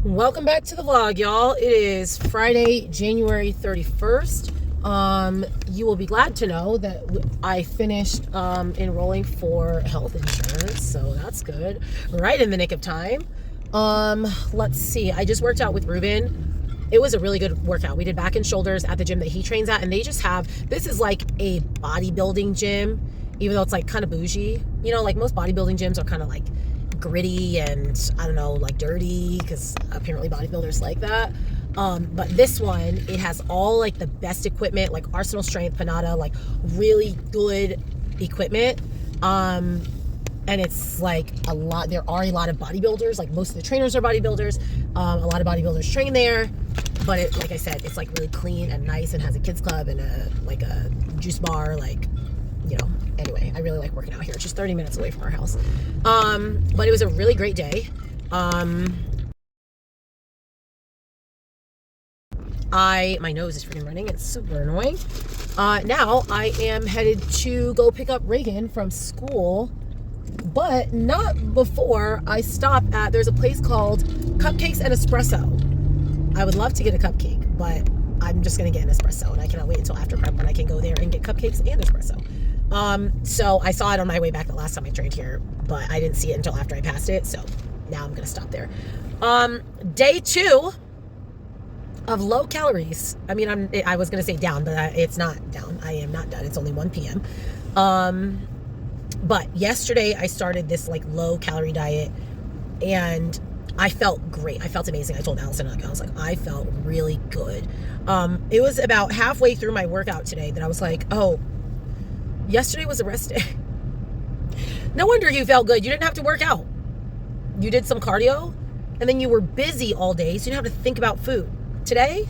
Welcome back to the vlog, y'all. It is Friday, January 31st. You will be glad to know that I finished enrolling for health insurance, so that's good. Right in the nick of time. Let's see. I just worked out with Ruben. It was a really good workout. We did back and shoulders at the gym that he trains at, and they just have, this is like a bodybuilding gym, even though it's like kind of bougie. You know, like most bodybuilding gyms are kind of like gritty and I don't know, like dirty, because apparently bodybuilders like that. But this one, it has all like the best equipment, like Arsenal Strength, Panada, like really good equipment. And it's like a lot, there are a lot of bodybuilders, like most of the trainers are bodybuilders. A lot of bodybuilders train there, but it, like I said, it's like really clean and nice and has a kids club and a juice bar, like, you know, anyway, I really like working out here. It's just 30 minutes away from our house. But it was a really great day. My nose is freaking running. It's super annoying. Now I am headed to go pick up Reagan from school, but not before I stop at, there's a place called Cupcakes and Espresso. I would love to get a cupcake, but I'm just going to get an espresso, and I cannot wait until after prep when I can go there and get cupcakes and espresso. So I saw it on my way back the last time I trained here, but I didn't see it until after I passed it. So now I'm going to stop there. Day 2 of low calories. I mean, I was going to say down, but it's not down. I am not done. It's only 1 p.m. But yesterday I started this like low calorie diet, and I felt great. I felt amazing. I told Allison, I was like, I felt really good. It was about halfway through my workout today that I was like, oh, yesterday was a rest day. No wonder you felt good. You didn't have to work out. You did some cardio, and then you were busy all day, so you didn't have to think about food. Today,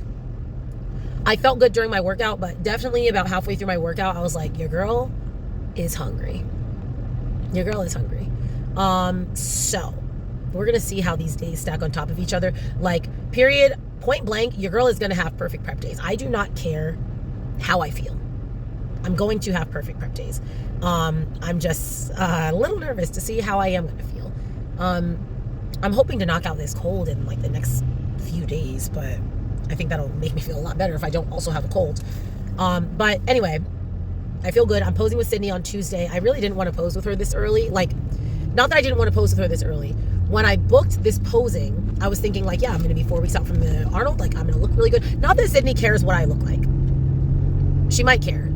I felt good during my workout, but definitely about halfway through my workout, I was like, your girl is hungry. Your girl is hungry. So we're going to see how these days stack on top of each other. Like, period, point blank, your girl is going to have perfect prep days. I do not care how I feel. I'm going to have perfect prep days. I'm just a little nervous to see how I am going to feel. I'm hoping to knock out this cold in like the next few days, but I think that'll make me feel a lot better if I don't also have a cold. But anyway, I feel good. I'm posing with Sydney on Tuesday. I really didn't want to pose with her this early. Like, not that I didn't want to pose with her this early. When I booked this posing, I was thinking like, yeah, I'm going to be 4 weeks out from the Arnold. Like, I'm going to look really good. Not that Sydney cares what I look like. She might care.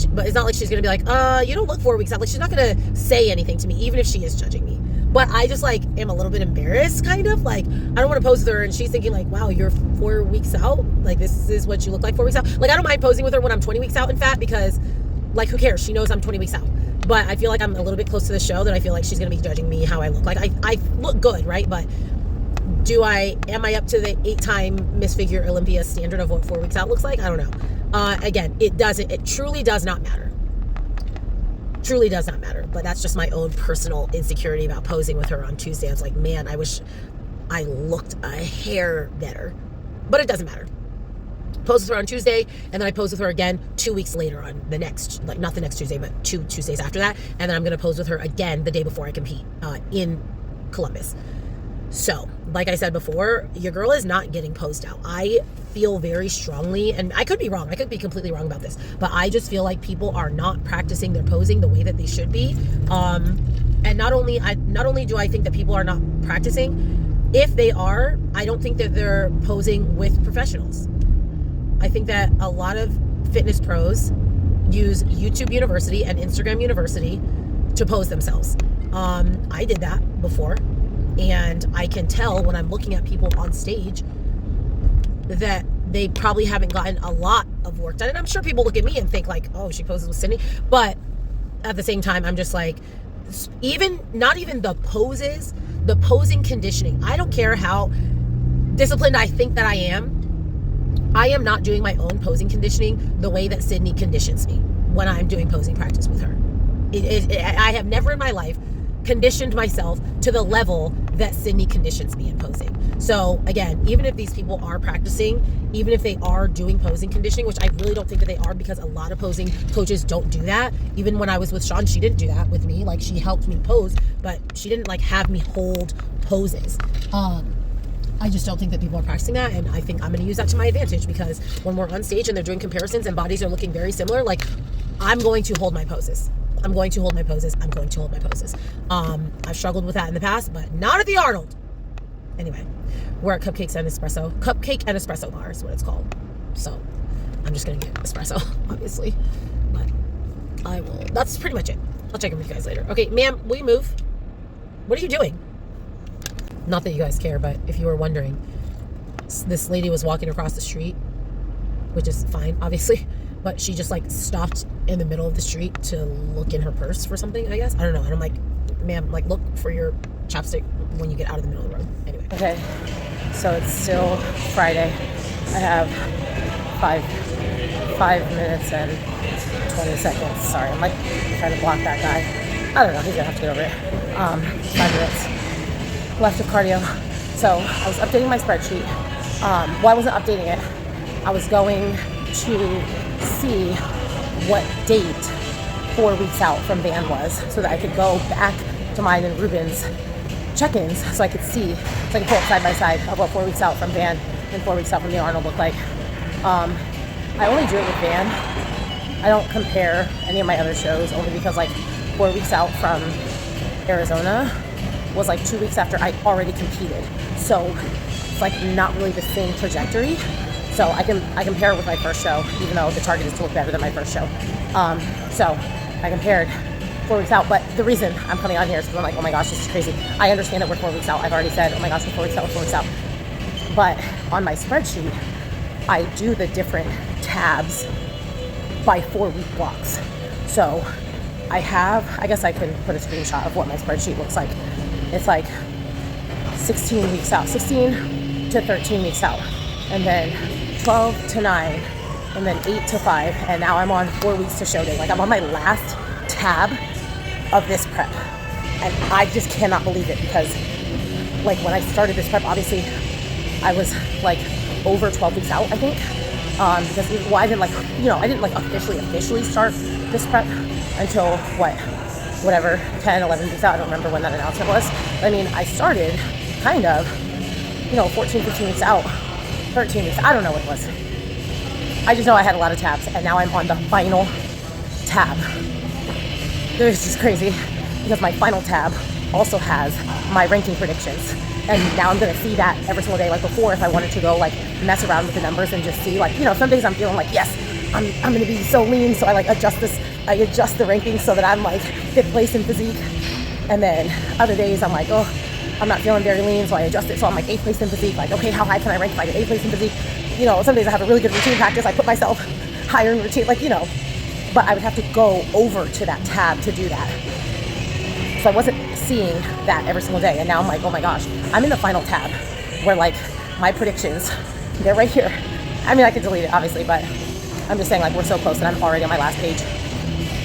But it's not like she's going to be like, you don't look 4 weeks out. Like, she's not going to say anything to me, even if she is judging me. But I just, like, am a little bit embarrassed, kind of. Like, I don't want to pose with her, and she's thinking, like, wow, you're 4 weeks out? Like, this is what you look like 4 weeks out? Like, I don't mind posing with her when I'm 20 weeks out in fat because, like, who cares? She knows I'm 20 weeks out. But I feel like I'm a little bit close to the show that I feel like she's going to be judging me how I look. Like, I look good, right? But am I up to the 8-time Miss Figure Olympia standard of what 4 weeks out looks like? I don't know. Again, it truly does not matter. Truly does not matter. But that's just my own personal insecurity about posing with her on Tuesday. I was like, man, I wish I looked a hair better. But it doesn't matter. Pose with her on Tuesday, and then I pose with her again 2 weeks later on the next, like not the next Tuesday, but 2 Tuesdays after that. And then I'm going to pose with her again the day before I compete in Columbus. So, like I said before, your girl is not getting posed out. I feel very strongly, and I could be wrong. I could be completely wrong about this, but I just feel like people are not practicing their posing the way that they should be. And not only do I think that people are not practicing, if they are, I don't think that they're posing with professionals. I think that a lot of fitness pros use YouTube University and Instagram University to pose themselves. I did that before. And I can tell when I'm looking at people on stage that they probably haven't gotten a lot of work done. And I'm sure people look at me and think like, oh, she poses with Sydney. But at the same time, I'm just like, not even the poses, the posing conditioning. I don't care how disciplined I think that I am not doing my own posing conditioning the way that Sydney conditions me when I'm doing posing practice with her. I have never in my life conditioned myself to the level that Sydney conditions me in posing. So again, even if these people are practicing, even if they are doing posing conditioning, which I really don't think that they are, because a lot of posing coaches don't do that. Even when I was with Sean, she didn't do that with me. Like, she helped me pose, but she didn't like have me hold poses. I just don't think that people are practicing that, and I think I'm going to use that to my advantage, because when we're on stage and they're doing comparisons and bodies are looking very similar, like, I'm going to hold my poses. I'm going to hold my poses. I'm going to hold my poses. I've struggled with that in the past, but not at the Arnold. Anyway, we're at Cupcake and Espresso Bar is what it's called. So I'm just going to get espresso, obviously. But I will. That's pretty much it. I'll check in with you guys later. Okay, ma'am, will you move? What are you doing? Not that you guys care, but if you were wondering, this lady was walking across the street, which is fine, obviously, but she just like stopped in the middle of the street to look in her purse for something, I guess. I don't know. And I'm like, ma'am, like, look for your chapstick when you get out of the middle of the road. Anyway. Okay, so it's still Friday. I have five minutes and 20 seconds. Sorry, I'm like trying to block that guy. I don't know, he's gonna have to get over it. 5 minutes left of cardio. So I was updating my spreadsheet. Well, I wasn't updating it. I was going to see what date 4 weeks out from band was, so that I could go back to mine and Ruben's check-ins, so I could see, so I could pull it side by side of what 4 weeks out from band and 4 weeks out from the Arnold looked like. I only do it with band. I don't compare any of my other shows, only because like 4 weeks out from Arizona was like 2 weeks after I already competed. So it's like not really the same trajectory. So I compare it with my first show, even though the target is to look better than my first show. So I compared 4 weeks out, but the reason I'm coming on here is because I'm like, oh my gosh, this is crazy. I understand that we're 4 weeks out. I've already said, oh my gosh, we're 4 weeks out, we're 4 weeks out. But on my spreadsheet, I do the different tabs by 4 week blocks. So I guess I can put a screenshot of what my spreadsheet looks like. It's like 16 weeks out, 16 to 13 weeks out, and then 12 to 9, and then 8 to 5, and now I'm on 4 weeks to show day. Like, I'm on my last tab of this prep, and I just cannot believe it, because like when I started this prep, obviously I was like over 12 weeks out, I think, because I didn't like officially start this prep until whatever, 10, 11 weeks out. I don't remember when that announcement was. I mean, I started kind of, 14, 15 weeks out, 13 weeks, I don't know what it was. I just know I had a lot of tabs, and now I'm on the final tab. This is crazy, because my final tab also has my ranking predictions. And now I'm gonna see that every single day. Like before, if I wanted to go like mess around with the numbers and just see, like, some days I'm feeling like, yes, I'm gonna be so lean, so I like adjust the rankings so that I'm like 5th place in physique. And then other days I'm like, oh, I'm not feeling very lean, so I adjust it, so I'm like 8th place in physique. Like, okay, how high can I rank if I get 8th place in physique? Some days I have a really good routine practice, I put myself higher in routine, but I would have to go over to that tab to do that. So I wasn't seeing that every single day, and now I'm like, oh my gosh, I'm in the final tab where like my predictions, they're right here. I mean, I could delete it obviously, but I'm just saying, like, we're so close, and I'm already on my last page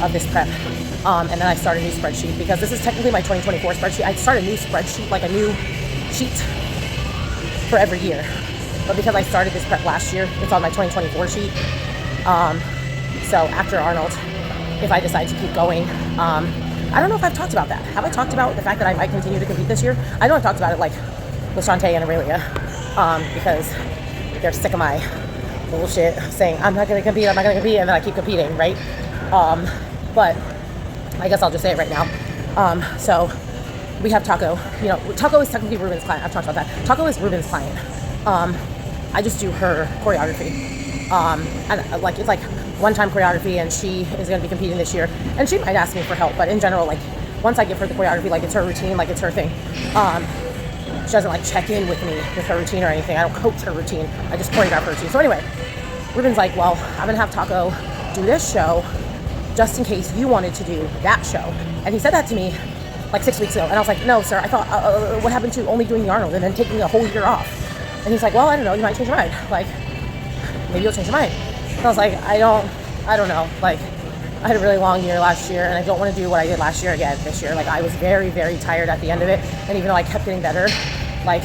of this prep. And then I start a new spreadsheet, because this is technically my 2024 spreadsheet. I start a new spreadsheet, like a new sheet for every year. But because I started this prep last year, it's on my 2024 sheet. So after Arnold, if I decide to keep going, I don't know if I've talked about that. Have I talked about the fact that I might continue to compete this year? I know I've talked about it like with Shantae and Aurelia, because they're sick of my bullshit saying I'm not going to compete, and then I keep competing, right? But I guess I'll just say it right now. So we have Taco. Taco is technically Ruben's client. I've talked about that. Taco is Ruben's client. I just do her choreography. And like, it's like one-time choreography, and she is going to be competing this year, and she might ask me for help, but in general, like, once I give her the choreography, like, it's her routine, like, it's her thing. She doesn't like check in with me with her routine or anything. I don't coach her routine, I just choreograph her routine. So anyway, Ruben's like, well, I'm gonna have Taco do this show just in case you wanted to do that show. And he said that to me like 6 weeks ago, and I was like, no sir, I thought what happened to only doing the Arnold and then taking a whole year off? And he's like, well, I don't know, you might change your mind, like, maybe you'll change your mind. And I was like, I don't know, like, I had a really long year last year, and I don't want to do what I did last year again this year. Like, I was very, very tired at the end of it, and even though I kept getting better, like,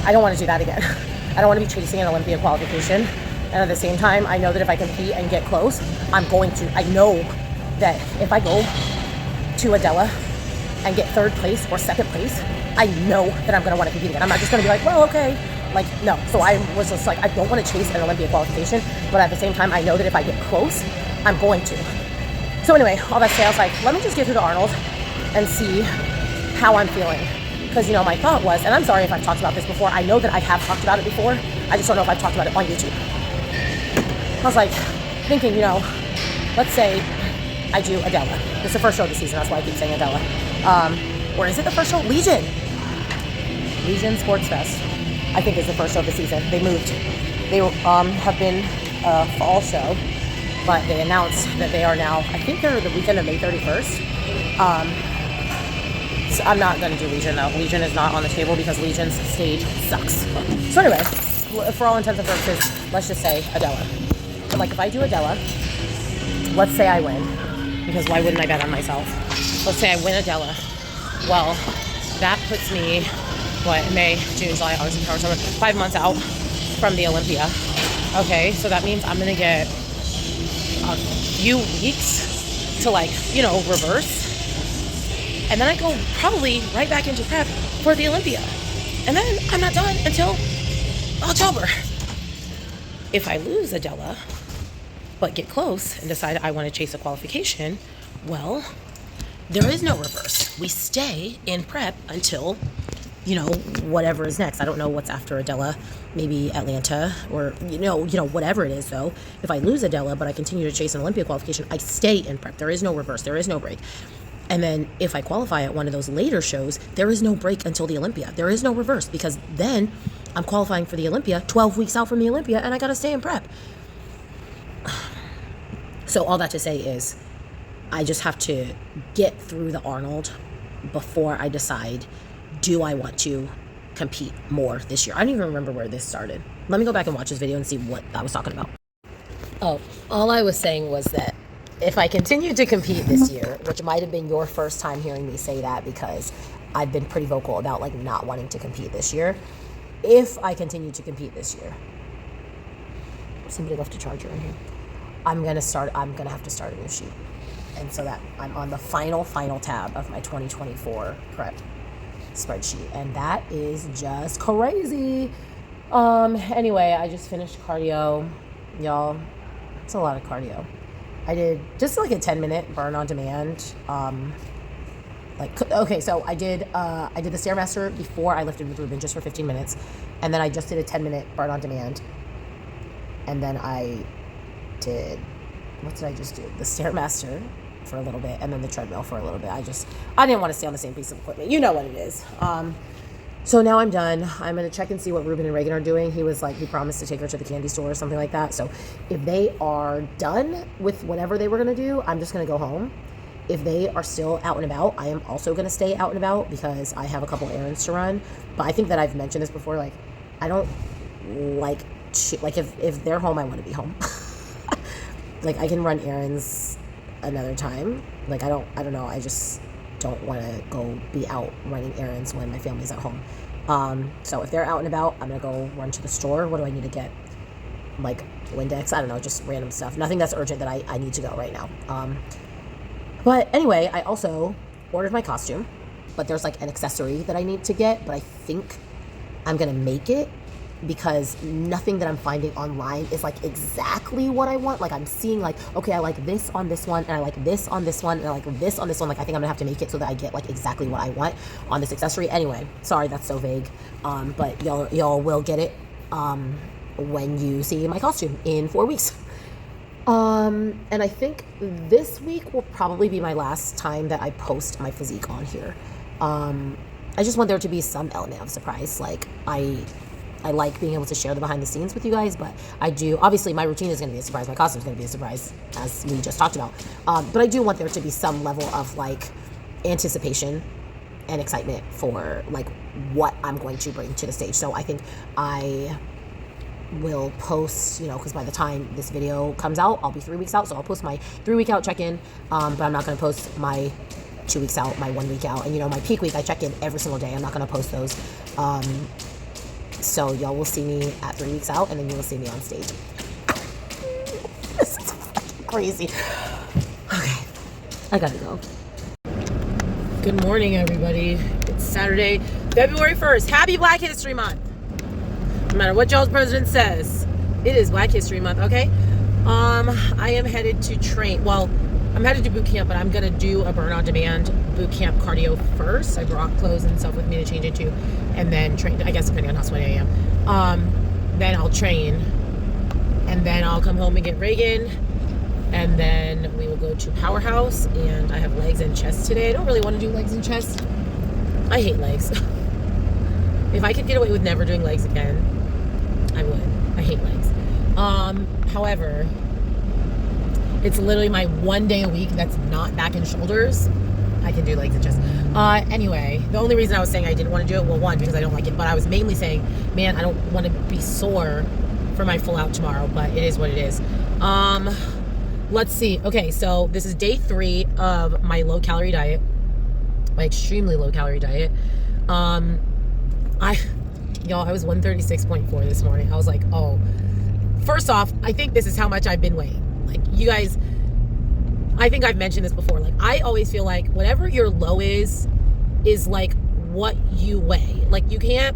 I don't want to do that again. I don't want to be chasing an Olympia qualification, and at the same time, I know that if I compete and get close, I know that if I go to Adela and get third place or second place, I know that I'm going to want to compete again. I'm not just going to be like, well, okay. Like, no. So I was just like, I don't want to chase an Olympia qualification, but at the same time, I know that if I get close, I'm going to. So anyway, all that to say, I was like, let me just get through the Arnold and see how I'm feeling. Because, you know, my thought was, and I'm sorry if I've talked about this before, I know that I have talked about it before, I just don't know if I've talked about it on YouTube. I was like, thinking, you know, let's say I do Adela. It's the first show of the season, that's why I keep saying Adela. Or is it the first show? Legion Sports Fest, I think is the first show of the season. They moved. They have been a fall show, but they announced that they are now, I think they're the weekend of May 31st. So I'm not going to do Legion though. Legion is not on the table because Legion's stage sucks. So anyway, for all intents and purposes, let's just say Adela. But like if I do Adela, let's say I win, because why wouldn't I bet on myself? Let's say I win Adela. Well, that puts me, May, June, July, August, September, 5 months out from the Olympia. Okay, so that means I'm going to get a few weeks to reverse. And then I go probably right back into prep for the Olympia. And then I'm not done until October. If I lose Adela, but get close and decide I want to chase a qualification, well, there is no reverse. We stay in prep until, whatever is next. I don't know what's after Adela, maybe Atlanta or, whatever it is though. If I lose Adela, but I continue to chase an Olympia qualification, I stay in prep. There is no reverse. There is no break. And then if I qualify at one of those later shows, there is no break until the Olympia. There is no reverse because then I'm qualifying for the Olympia 12 weeks out from the Olympia and I got to stay in prep. So all that to say is I just have to get through the Arnold before I decide, do I want to compete more this year? I don't even remember where this started. Let me go back and watch this video and see what I was talking about. Oh, all I was saying was that if I continue to compete this year, which might have been your first time hearing me say that because I've been pretty vocal about not wanting to compete this year. If I continue to compete this year, somebody left a charger in here. I'm going to have to start a new sheet. And so that I'm on the final tab of my 2024 prep spreadsheet. And that is just crazy. Anyway, I just finished cardio. Y'all, it's a lot of cardio. I did just a 10-minute burn on demand. So I did the Stairmaster before I lifted with Ruben just for 15 minutes. And then I just did a 10-minute burn on demand. And then I did, what did I just do? The Stairmaster for a little bit and then the treadmill for a little bit. I didn't want to stay on the same piece of equipment. You know what it is. So now I'm done. I'm going to check and see what Ruben and Reagan are doing. He promised to take her to the candy store or something like that. So if they are done with whatever they were going to do, I'm just going to go home. If they are still out and about, I am also going to stay out and about because I have a couple errands to run. But I think that I've mentioned this before. I don't if they're home, I want to be home. I can run errands another time. I don't know. I just don't want to go be out running errands when my family's at home. So if they're out and about, I'm going to go run to the store. What do I need to get? Windex? I don't know, just random stuff. Nothing that's urgent that I need to go right now. But anyway, I also ordered my costume, but there's an accessory that I need to get, but I think I'm going to make it because nothing that I'm finding online is exactly what I want. I'm seeing okay, I like this on this one and I like this on this one and I like this on this one. I think I'm gonna have to make it so that I get exactly what I want on this accessory. Anyway, sorry, that's so vague. But y'all will get it when you see my costume in 4 weeks. And I think this week will probably be my last time that I post my physique on here. I just want there to be some element of surprise. I like being able to share the behind the scenes with you guys, but I do, obviously my routine is going to be a surprise. My costume is going to be a surprise, as we just talked about. But I do want there to be some level of anticipation and excitement for what I'm going to bring to the stage. So I think I will post, because by the time this video comes out, I'll be 3 weeks out. So I'll post my 3 week out check-in, but I'm not going to post my 2 weeks out, my 1 week out. And my peak week, I check in every single day. I'm not going to post those. So y'all will see me at 3 weeks out, and then you will see me on stage. This is fucking crazy. Okay, I gotta go. Good morning, everybody. It's Saturday, February 1st. Happy Black History Month. No matter what y'all's president says, it is Black History Month, okay? I am headed to train. Well, I'm headed to boot camp, but I'm going to do a burn on demand boot camp cardio first. I brought clothes and stuff with me to change into, and then train, I guess, depending on how sweaty I am. Then I'll train, and then I'll come home and get Reagan, and then we will go to Powerhouse, and I have legs and chest today. I don't really want to do legs and chest. I hate legs. If I could get away with never doing legs again, I would. I hate legs. However, it's literally my one day a week that's not back and shoulders. I can do legs and chest. Anyway, the only reason I was saying I didn't want to do it, well, one, because I don't like it, but I was mainly saying, man, I don't want to be sore for my full out tomorrow, but it is what it is. Let's see. Okay, so this is day 3 of my low calorie diet, my extremely low calorie diet. Y'all, I was 136.4 this morning. I was like, oh, first off, I think this is how much I've been weighing. Like, you guys, I think I've mentioned this before. Like, I always feel like whatever your low is like what you weigh. Like, you can't,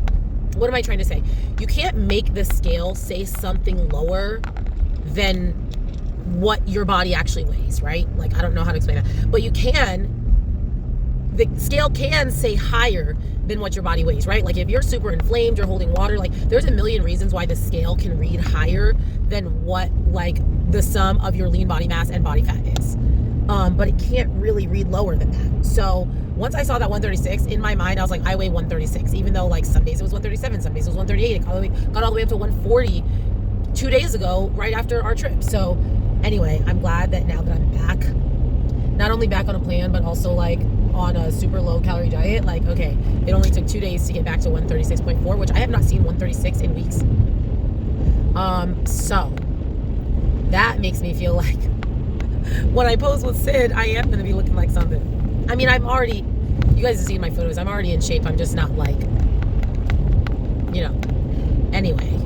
what am I trying to say? You can't make the scale say something lower than what your body actually weighs, right? Like, I don't know how to explain that, but you can, the scale can say higher than what your body weighs, right? Like, if you're super inflamed, you're holding water, like, there's a million reasons why the scale can read higher than what, like, the sum of your lean body mass and body fat is. But it can't really read lower than that. So once I saw that 136, in my mind, I was like, I weigh 136, even though, like, some days it was 137, some days it was 138. It got all the way up to 140 2 days ago, right after our trip. So anyway, I'm glad that now that I'm back, not only back on a plan, but also, like, on a super low calorie diet. Like, okay, it only took 2 days to get back to 136.4, which I have not seen 136 in weeks. So that makes me feel like when I pose with Sid, I am going to be looking like something. I mean, I'm already, you guys have seen my photos, I'm already in shape. I'm just not, like, you know, anyway.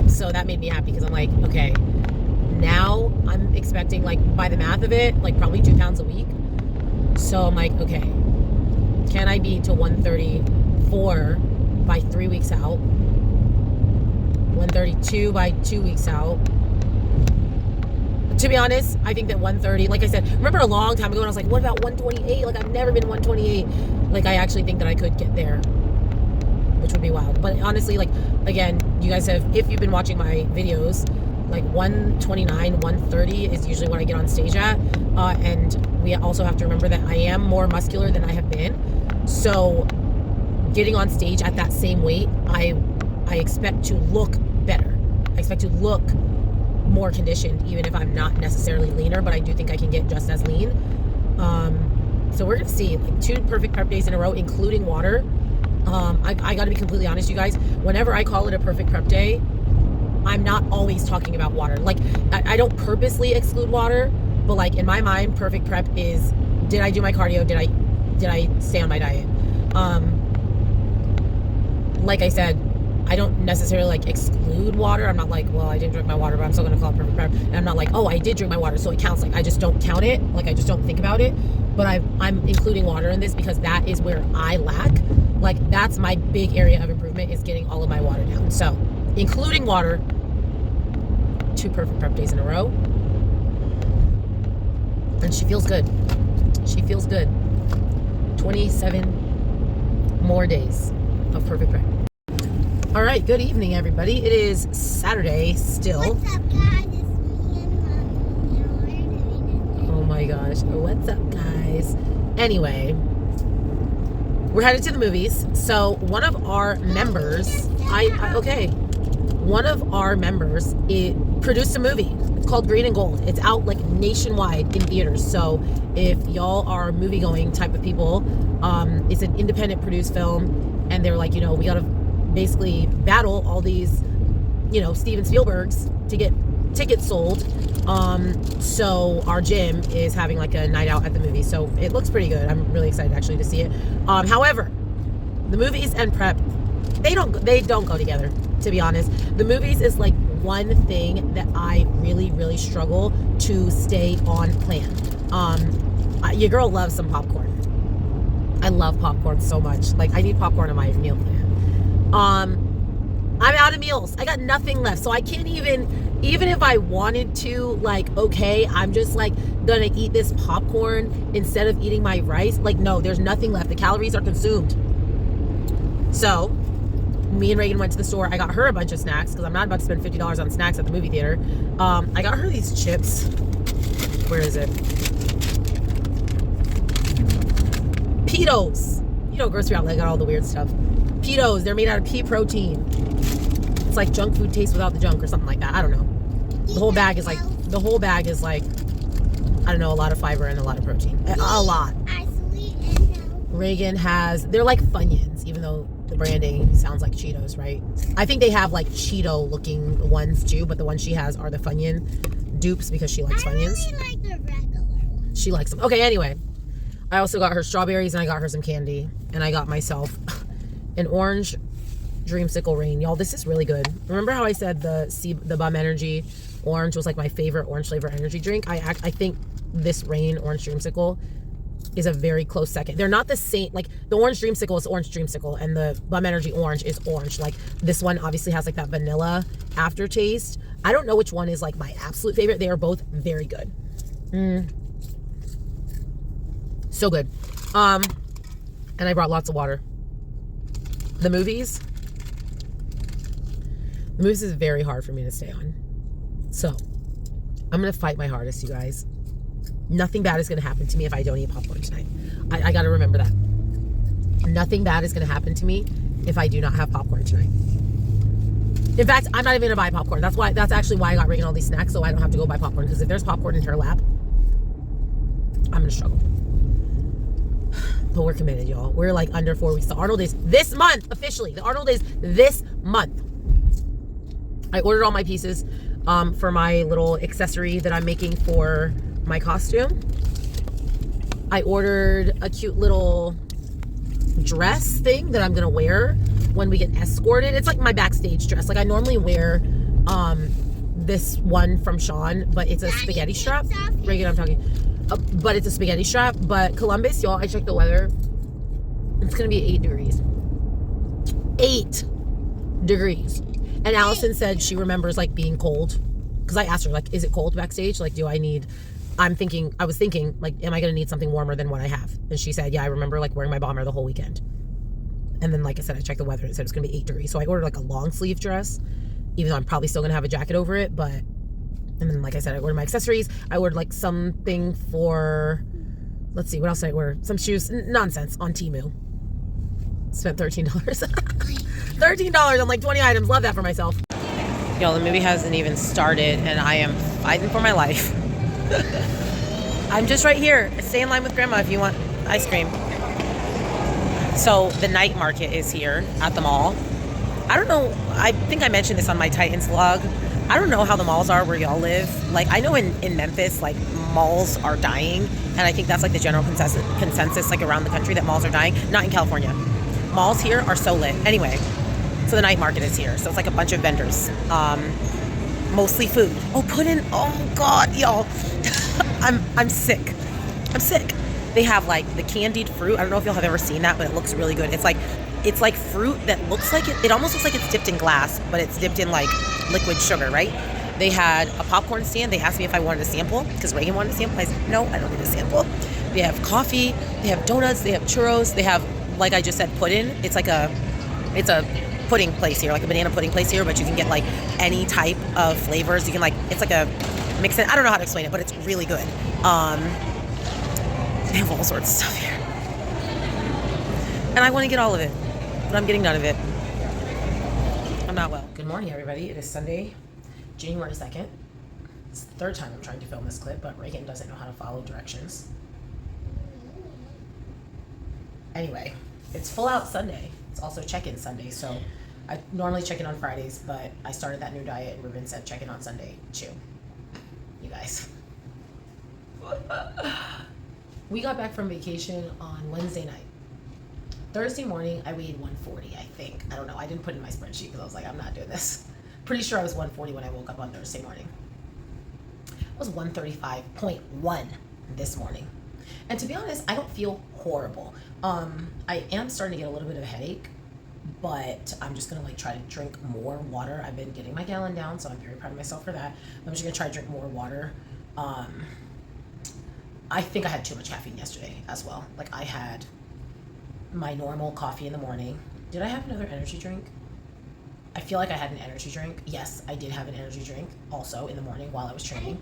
So that made me happy because I'm like, okay, now I'm expecting, like, by the math of it, like, probably 2 pounds a week. So I'm like, okay, can I be to 134 by 3 weeks out? 132 by 2 weeks out? To be honest, I think that 130, like I said, remember a long time ago when I was like, what about 128? Like, I've never been 128. Like, I actually think that I could get there, which would be wild. But honestly, like, again, you guys have, if you've been watching my videos, like 129, 130 is usually what I get on stage at. And we also have to remember that I am more muscular than I have been. So getting on stage at that same weight, I expect to look better. I expect to look more conditioned, even if I'm not necessarily leaner, but I do think I can get just as lean. So we're going to see, like, 2 perfect prep days in a row, including water. I got to be completely honest, you guys. Whenever I call it a perfect prep day, I'm not always talking about water. Like, I don't purposely exclude water, but, like, in my mind, perfect prep is, did I do my cardio? Did I stay on my diet? Like I said, I don't necessarily, like, exclude water. I'm not like, well, I didn't drink my water, but I'm still going to call it perfect prep. And I'm not like, oh, I did drink my water, so it counts. Like, I just don't count it. Like, I just don't think about it. But I'm including water in this because that is where I lack. Like, that's my big area of improvement, is getting all of my water down. So, including water, 2 perfect prep days in a row. And she feels good. She feels good. 27 more days of perfect prep. All right, good evening, everybody. It is Saturday still. What's up, guys? It's me and Mommy. Oh my gosh. What's up, guys? Anyway, we're headed to the movies. So one of our members, one of our members, it produced a movie. It's called Green and Gold. It's out, like, nationwide in theaters. So if y'all are movie going type of people, it's an independent produced film, and they're like, you know, we gotta basically battle all these, you know, Steven Spielbergs to get tickets sold. So our gym is having, like, a night out at the movie. So it looks pretty good. I'm really excited actually to see it. However, the movies and prep, they don't go together, to be honest. The movies is, like, one thing that I really, really struggle to stay on plan. Your girl loves some popcorn. I love popcorn so much. Like, I need popcorn in my meal plan. I'm out of meals. I got nothing left. So I can't even if I wanted to, like, okay, I'm just like gonna eat this popcorn instead of eating my rice. Like, no, there's nothing left. The calories are consumed. So me and Reagan went to the store. I got her a bunch of snacks because I'm not about to spend $50 on snacks at the movie theater. I got her these chips. Where is it? Pitos. You know, grocery outlet got all the weird stuff. Pitos. They're made out of pea protein. It's like junk food tastes without the junk or something like that. I don't know. The whole bag is like, I don't know, a lot of fiber and a lot of protein. A lot. Reagan has, they're like Funyuns, even though the branding sounds like Cheetos, right? I think they have like Cheeto looking ones too, but the ones she has are the Funyun dupes because she likes Funyuns. I really like the regular one. She likes them. Okay, anyway. I also got her strawberries and I got her some candy. And I got myself an orange dreamsicle rain. Y'all, this is really good. Remember how I said the Bum Energy orange was like my favorite orange flavor energy drink? I think this rain orange dreamsicle is a very close second. They're not the same. Like, the orange dreamsicle is orange dreamsicle and the Bum Energy orange is orange. Like, this one obviously has like that vanilla aftertaste. I don't know which one is like my absolute favorite. They are both very good. So good. And I brought lots of water. The movies is very hard for me to stay on. So I'm going to fight my hardest, you guys. Nothing bad is going to happen to me if I don't eat popcorn tonight. I got to remember that. Nothing bad is going to happen to me if I do not have popcorn tonight. In fact, I'm not even going to buy popcorn. That's actually why I got Reagan all these snacks, so I don't have to go buy popcorn. Because if there's popcorn in her lap, I'm going to struggle. But we're committed, y'all. We're like under 4 weeks. The Arnold is this month, officially. The Arnold is this month. I ordered all my pieces for my little accessory that I'm making for my costume. I ordered a cute little dress thing that I'm going to wear when we get escorted. It's like my backstage dress. Like, I normally wear this one from Sean, but it's a spaghetti strap. Reagan, I'm talking. But it's a spaghetti strap. But Columbus, y'all, I checked the weather. It's going to be 8 degrees. 8 degrees. And Allison said she remembers, like, being cold. Because I asked her, like, is it cold backstage? Like, I was thinking, like, am I going to need something warmer than what I have? And she said, yeah, I remember, like, wearing my bomber the whole weekend. And then, like I said, I checked the weather. It said it's going to be 8 degrees. So I ordered, like, a long sleeve dress. Even though I'm probably still going to have a jacket over it. But, and then, like I said, I ordered my accessories. I ordered, like, something for, let's see, what else did I order? Some shoes. Nonsense. On Temu. Spent $13. $13 on, like, 20 items. Love that for myself. Y'all, the movie hasn't even started, and I am fighting for my life. I'm just right here. Stay in line with Grandma if you want ice cream. So the night market is here at the mall. I don't know. I think I mentioned this on my Titans vlog. I don't know how the malls are where y'all live. Like, I know in Memphis, like, malls are dying. And I think that's, like, the general consensus, like, around the country, that malls are dying. Not in California. Malls here are so lit. Anyway, so the night market is here. So it's, like, a bunch of vendors. Mostly food. Oh, pudding. Oh, God, y'all. I'm sick. I'm sick. They have, like, the candied fruit. I don't know if y'all have ever seen that, but it looks really good. It's like fruit that looks like it almost looks like it's dipped in glass, but it's dipped in, like, liquid sugar, right? They had a popcorn stand. They asked me if I wanted a sample because Reagan wanted a sample. I said, no, I don't need a sample. They have coffee. They have donuts. They have churros. They have, like I just said, pudding. It's a pudding place here, like a banana pudding place here, but you can get, like, any type of flavors. You can, like, it's like a mix it. I don't know how to explain it, but it's really good. They have all sorts of stuff here. And I want to get all of it, but I'm getting none of it. I'm not well. Good morning, everybody. It is Sunday, January 2nd. It's the third time I'm trying to film this clip, but Reagan doesn't know how to follow directions. Anyway, it's full out Sunday. It's also check-in Sunday, so I normally check in on Fridays, but I started that new diet and Ruben said check in on Sunday too. You guys. We got back from vacation on Wednesday night. Thursday morning, I weighed 140, I think. I don't know. I didn't put it in my spreadsheet because I was like, I'm not doing this. Pretty sure I was 140 when I woke up on Thursday morning. I was 135.1 this morning. And to be honest, I don't feel horrible. I am starting to get a little bit of a headache, but I'm just gonna like try to drink more water. I've been getting my gallon down, so I'm very proud of myself for that. I'm just gonna try to drink more water. I think I had too much caffeine yesterday as well. Like I had my normal coffee in the morning. Did I have another energy drink? I feel like I had an energy drink. Yes, I did have an energy drink also in the morning while I was training.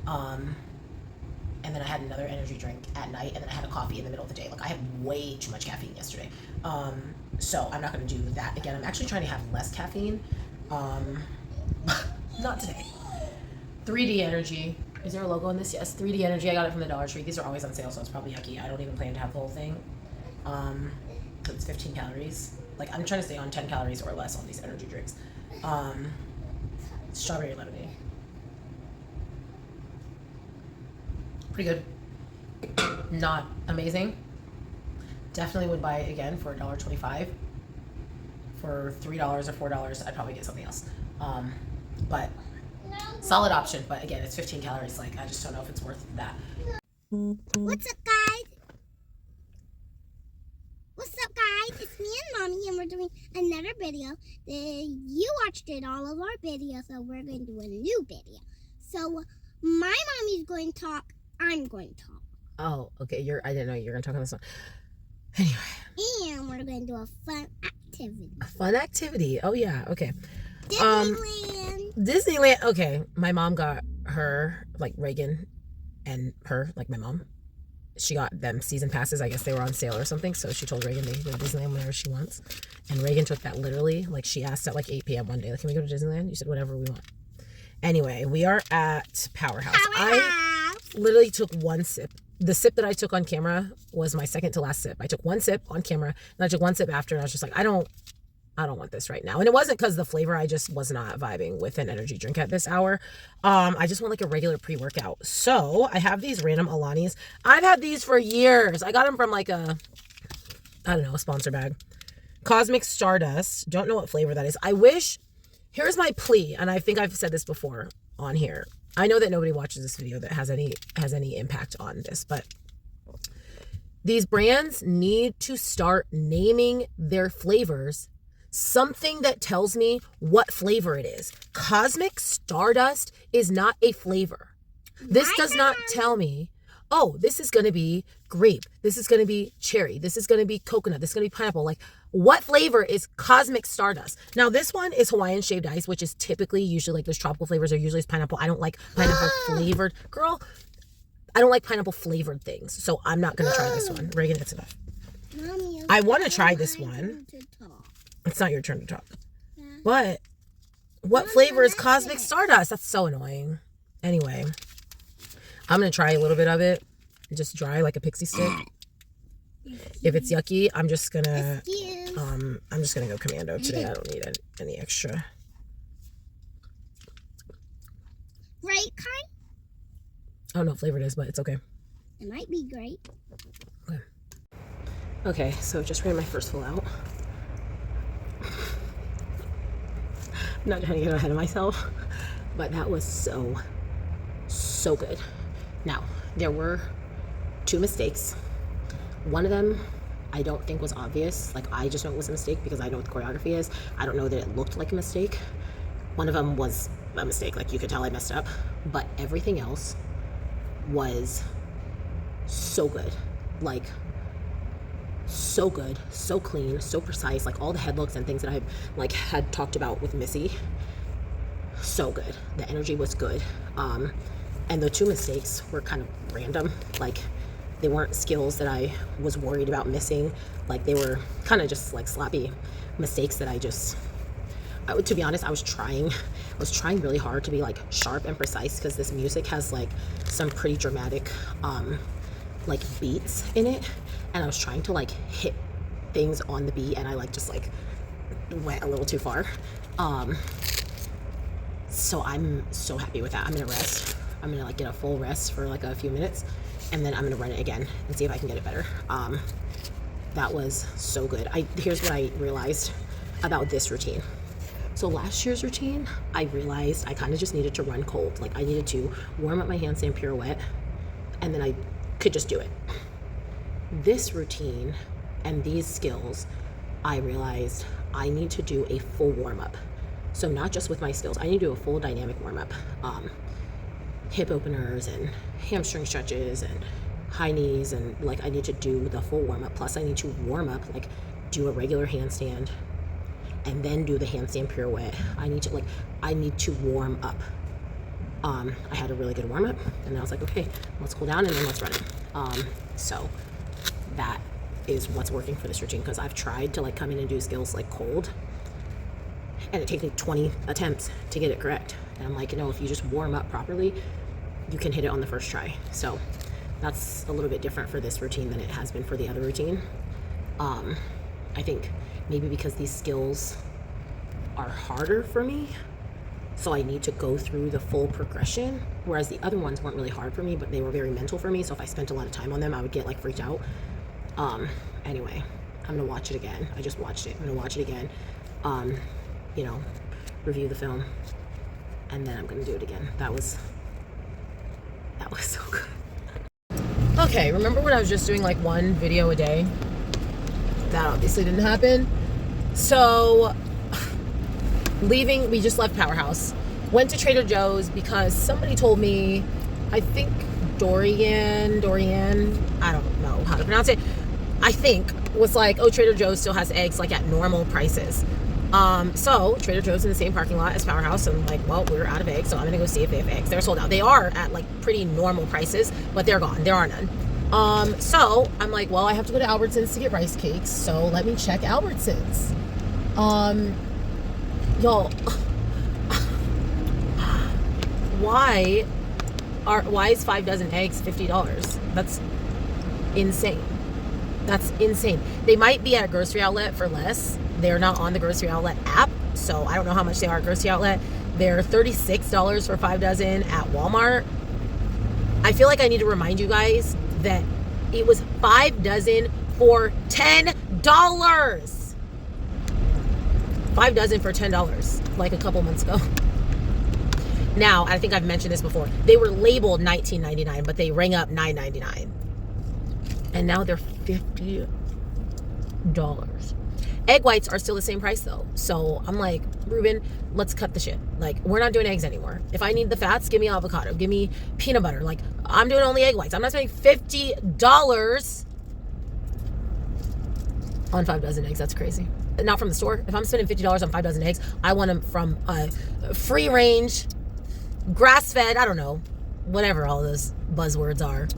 And then I had another energy drink at night, and then I had a coffee in the middle of the day. Like I had way too much caffeine yesterday. So I'm not gonna do that again. I'm actually trying to have less caffeine. Not today. 3D Energy. Is there a logo in this? Yes, 3D Energy. I got it from the Dollar Tree. These are always on sale, so it's probably yucky. I don't even plan to have the whole thing. It's 15 calories. Like I'm trying to stay on 10 calories or less on these energy drinks. Strawberry lemonade. Pretty good. Not amazing. Definitely would buy it again for $1.25. For $3 or $4, I'd probably get something else. But solid option. But again, it's 15 calories. Like I just don't know if it's worth that. What's up, guys? What's up, guys? It's me and Mommy, and we're doing another video. You watched it, all of our videos, so we're going to do a new video. So my mommy's going to talk. I'm going to talk. Oh, okay. I didn't know you were gonna talk on this one. Anyway. And we're going to do a fun activity. A fun activity. Oh yeah. Okay. Disneyland. Disneyland. Okay. My mom got her, like Reagan and her, like my mom, she got them season passes. I guess they were on sale or something. So she told Reagan they can go to Disneyland whenever she wants. And Reagan took that literally. Like she asked at like 8 p.m. one day, like, can we go to Disneyland? You said whatever we want. Anyway, we are at Powerhouse. I literally took one sip. The sip that I took on camera was my second to last sip. I took one sip on camera, and I took one sip after, and I was just like, I don't want this right now. And it wasn't because of the flavor. I just was not vibing with an energy drink at this hour. I just want like a regular pre-workout. So I have these random Alanis. I've had these for years. I got them from like a sponsor bag. Cosmic Stardust. Don't know what flavor that is. I wish, here's my plea, and I think I've said this before on here. I know that nobody watches this video that has any impact on this, but these brands need to start naming their flavors something that tells me what flavor it is. Cosmic Stardust is not a flavor. This does not tell me, oh, this is going to be grape. This is going to be cherry. This is going to be coconut. This is going to be pineapple. Like, what flavor is Cosmic Stardust? Now, this one is Hawaiian shaved ice, which is typically usually like those tropical flavors are usually pineapple. I don't like pineapple flavored. Girl, I don't like pineapple flavored things. So I'm not going to try this one. Reagan, that's enough. Mommy, I want to try this one. It's not your turn to talk. But what flavor is Cosmic Stardust? That's so annoying. Anyway, I'm going to try a little bit of it. Just dry like a pixie stick. If it's yucky, I'm just going to go commando today. I don't need any extra. Grape kind? I don't know what flavor it is, but it's okay. It might be grape. Okay, so just ran my first full out. I'm not trying to get ahead of myself, but that was so good. Now, there were 2 mistakes. One of them I don't think was obvious. Like, I just know it was a mistake because I know what the choreography is. I don't know that it looked like a mistake. One of them was a mistake. Like, you could tell I messed up. But everything else was so good. Like, so good, so clean, so precise. Like, all the head looks and things that I like had talked about with Missy. So good. The energy was good. And the 2 mistakes were kind of random. Like, they weren't skills that I was worried about missing. Like, they were kind of just like sloppy mistakes that to be honest, I was trying really hard to be like sharp and precise because this music has like some pretty dramatic like beats in it, and I was trying to like hit things on the beat, and I like just like went a little too far. So I'm so happy with that. I'm gonna rest. I'm gonna like get a full rest for like a few minutes, and then I'm gonna run it again and see if I can get it better. That was so good. Here's what I realized about this routine. So last year's routine, I realized I kind of just needed to run cold. Like, I needed to warm up my handstand pirouette, and then I could just do it. This routine and these skills, I realized I need to do a full warm-up. So not just with my skills, I need to do a full dynamic warm-up. Hip openers and hamstring stretches and high knees, and like I need to do the full warm-up. Plus I need to warm up, like do a regular handstand and then do the handstand pirouette. I need to warm up. I had a really good warm-up, and then I was like, okay, let's cool down and then let's run it. So that is what's working for this routine, because I've tried to like come in and do skills like cold, and it takes me 20 attempts to get it correct. And I'm like, you know, if you just warm up properly, you can hit it on the first try. So that's a little bit different for this routine than it has been for the other routine. I think maybe because these skills are harder for me, so I need to go through the full progression, whereas the other ones weren't really hard for me, but they were very mental for me. So if I spent a lot of time on them, I would get like freaked out. Anyway, I'm gonna watch it again. I just watched it. I'm gonna watch it again. You know, review the film, and then I'm gonna do it again. That was so good. Okay, remember when I was just doing like one video a day? That obviously didn't happen. So we just left Powerhouse, went to Trader Joe's because somebody told me, I think Dorian, I don't know how to pronounce it, I think was like, oh, Trader Joe's still has eggs like at normal prices. So Trader Joe's in the same parking lot as Powerhouse, so I'm like, well, we're out of eggs, so I'm gonna go see if they have eggs. They're sold out. They are at like pretty normal prices, but they're gone. There are none. So I'm like, well, I have to go to Albertsons to get rice cakes, so let me check Albertsons. Y'all, why is 5 dozen eggs $50? That's insane. That's insane. They might be at a grocery outlet for less. They're not on the grocery outlet app, so I don't know how much they are at grocery outlet. They're $36 for 5 dozen at Walmart. I feel like I need to remind you guys that it was 5 dozen for $10. 5 dozen for $10, like a couple months ago. Now, I think I've mentioned this before. They were labeled $19.99, but they rang up $9.99. And now they're $50. Egg whites are still the same price though. So I'm like, Ruben, let's cut the shit. Like, we're not doing eggs anymore. If I need the fats, give me avocado, give me peanut butter. Like, I'm doing only egg whites. I'm not spending $50 on 5 dozen eggs. That's crazy. Not from the store. If I'm spending $50 on 5 dozen eggs, I want them from free range, grass fed, I don't know, whatever all those buzzwords are.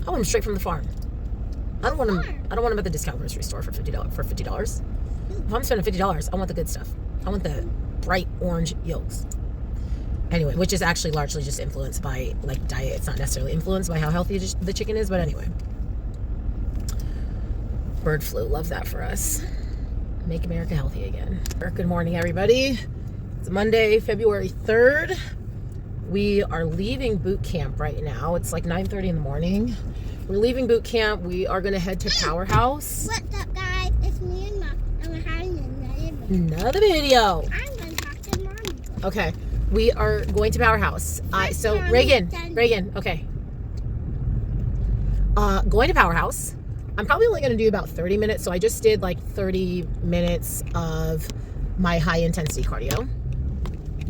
I want them straight from the farm. I don't want them at the discount grocery store for $50. If I'm spending $50, I want the good stuff. I want the bright orange yolks. Anyway, which is actually largely just influenced by like diet. It's not necessarily influenced by how healthy the chicken is, but anyway. Bird flu, love that for us. Make America healthy again. Good morning, everybody. It's Monday, February 3rd. We are leaving boot camp right now. It's like 9:30 in the morning. We're leaving boot camp. We are going to head to Powerhouse. What's up, guys? It's me and Mom, and we're having another video. I'm going to talk to Mommy. Okay. We are going to Powerhouse. So Reagan, okay. Going to Powerhouse. I'm probably only going to do about 30 minutes. So I just did like 30 minutes of my high intensity cardio.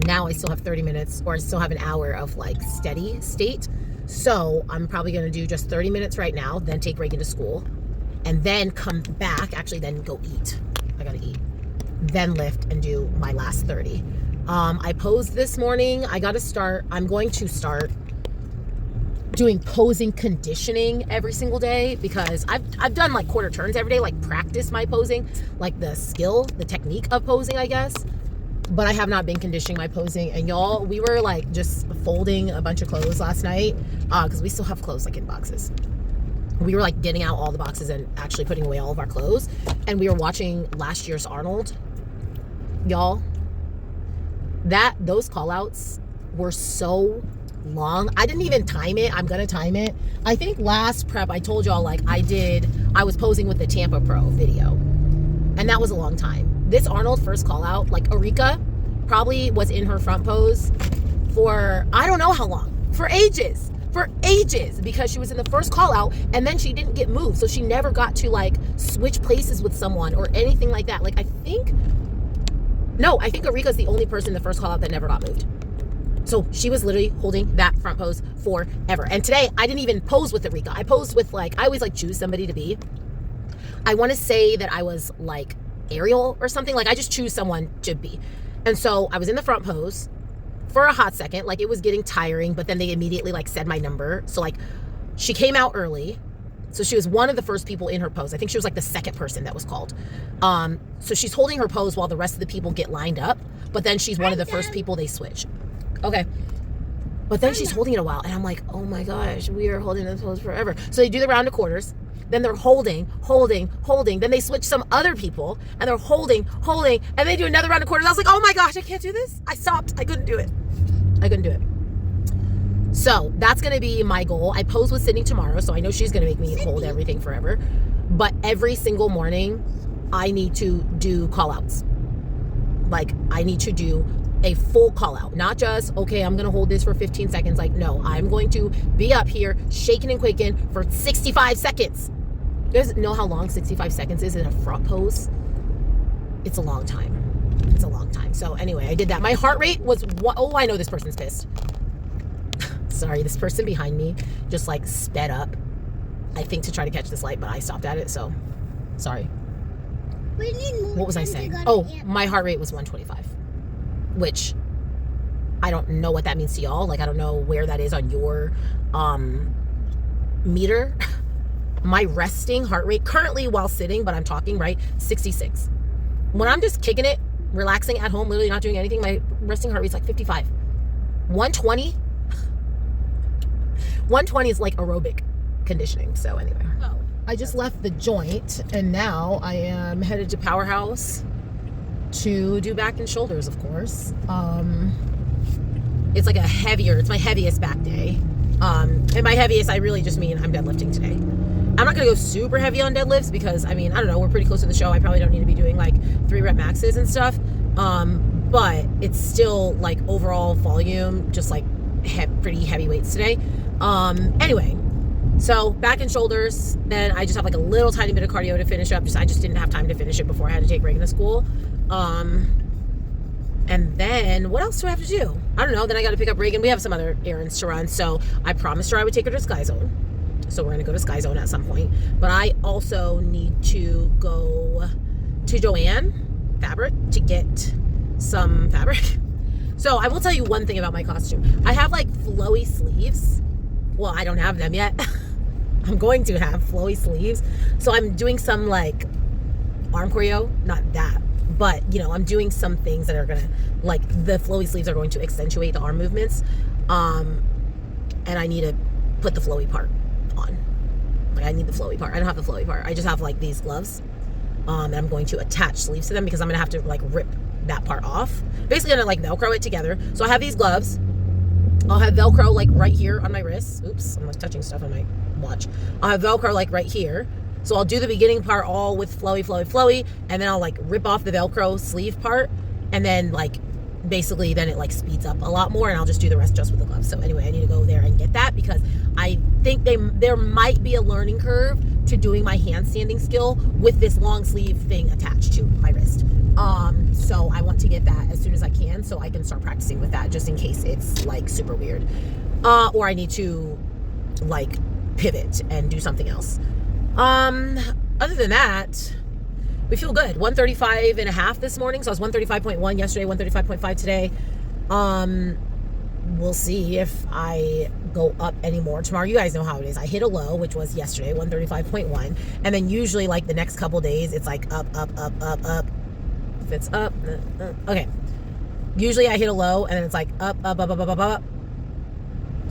Now I still have 30 minutes, or I still have an hour of like steady state. So I'm probably going to do just 30 minutes right now, then take Reagan to school, and then come back, actually then go eat. I got to eat. Then lift and do my last 30. I posed this morning. I'm going to start doing posing conditioning every single day, because I've done like quarter turns every day, like practice my posing, like the technique of posing, I guess. But I have not been conditioning my posing. And y'all, we were like just folding a bunch of clothes last night, because we still have clothes like in boxes. We were like getting out all the boxes and actually putting away all of our clothes. And we were watching last year's Arnold. Y'all, those call outs were so long. I didn't even time it. I'm gonna time it. I think last prep I told y'all like I was posing with the Tampa Pro video, and that was a long time. This Arnold first call out, like Erika probably was in her front pose for I don't know how long, for ages, for ages because she was in the first call out and then she didn't get moved. So she never got to like switch places with someone or anything like that. Like I think Arika's the only person in the first call out that never got moved. So she was literally holding that front pose forever. And today I didn't even pose with Arika. I posed with like, I always like choose somebody to be. I want to say that I was like Ariel or something. Like I just choose someone to be. And so I was in the front pose for a hot second. Like it was getting tiring, but then they immediately like said my number. So like she came out early. So she was one of the first people in her pose. I think she was like the second person that was called. So she's holding her pose while the rest of the people get lined up. But then she's one of the first people they switch. Okay. But then she's holding it a while. And I'm like, oh my gosh, we are holding this pose forever. So they do the round of quarters. Then they're holding. Then they switch some other people and they're holding. And they do another round of quarters. I was like, oh my gosh, I can't do this. I stopped. I couldn't do it. So that's going to be my goal. I pose with Sydney tomorrow. So I know she's going to make me hold everything forever. But every single morning, I need to do call outs. Like I need to do a full call out, not just, okay, I'm going to hold this for 15 seconds. Like, no, I'm going to be up here shaking and quaking for 65 seconds. You guys know how long 65 seconds is in a front pose? It's a long time. So anyway, I did that. My heart rate was, oh, I know this person's pissed. Sorry, this person behind me just like sped up, I think to try to catch this light, but I stopped at it. So sorry. What was I saying? Oh, my heart rate was 125. Which I don't know what that means to y'all. Like, I don't know where that is on your meter. My resting heart rate currently while sitting, but I'm talking, right, 66. When I'm just kicking it, relaxing at home, literally not doing anything, my resting heart rate's like 55. 120 is like aerobic conditioning. So anyway, I just left the joint and now I am headed to Powerhouse to do back and shoulders, of course. It's like it's my heaviest back day. And by heaviest, I really just mean I'm deadlifting today. I'm not gonna go super heavy on deadlifts because I mean, I don't know, we're pretty close to the show. I probably don't need to be doing like 3 rep maxes and stuff. But it's still like overall volume, just like pretty heavy weights today. Anyway, so back and shoulders, then I just have like a little tiny bit of cardio to finish up. I just didn't have time to finish it before I had to take Reagan to school. And then what else do I have to do? I don't know. Then I got to pick up Reagan. We have some other errands to run. So I promised her I would take her to Sky Zone. So we're going to go to Sky Zone at some point. But I also need to go to Joann Fabric to get some fabric. So I will tell you one thing about my costume. I have like flowy sleeves. Well, I don't have them yet. I'm going to have flowy sleeves. So I'm doing some like arm choreo, not that, but you know, I'm doing some things that are gonna, like the flowy sleeves are going to accentuate the arm movements. And I need to put the flowy part on. Like I need the flowy part. I don't have the flowy part. I just have like these gloves. And I'm going to attach sleeves to them because I'm gonna have to like rip that part off. Basically gonna like Velcro it together. So I have these gloves. I'll have Velcro like right here on my wrists. Oops, I'm like touching stuff on my watch. I'll have Velcro like right here. So I'll do the beginning part all with flowy, and then I'll like rip off the Velcro sleeve part, and then like basically then it like speeds up a lot more, and I'll just do the rest just with the gloves. So anyway, I need to go there and get that because I think there might be a learning curve to doing my handstanding skill with this long sleeve thing attached to my wrist. So I want to get that as soon as I can so I can start practicing with that just in case it's like super weird. Or I need to like pivot and do something else. Other than that, we feel good. 135.5 this morning. So I was 135.1 yesterday, 135.5 today. We'll see if I go up anymore tomorrow. You guys know how it is. I hit a low, which was yesterday, 135.1. And then usually like the next couple days, it's like up. If it's up, okay. Usually I hit a low and then it's like up.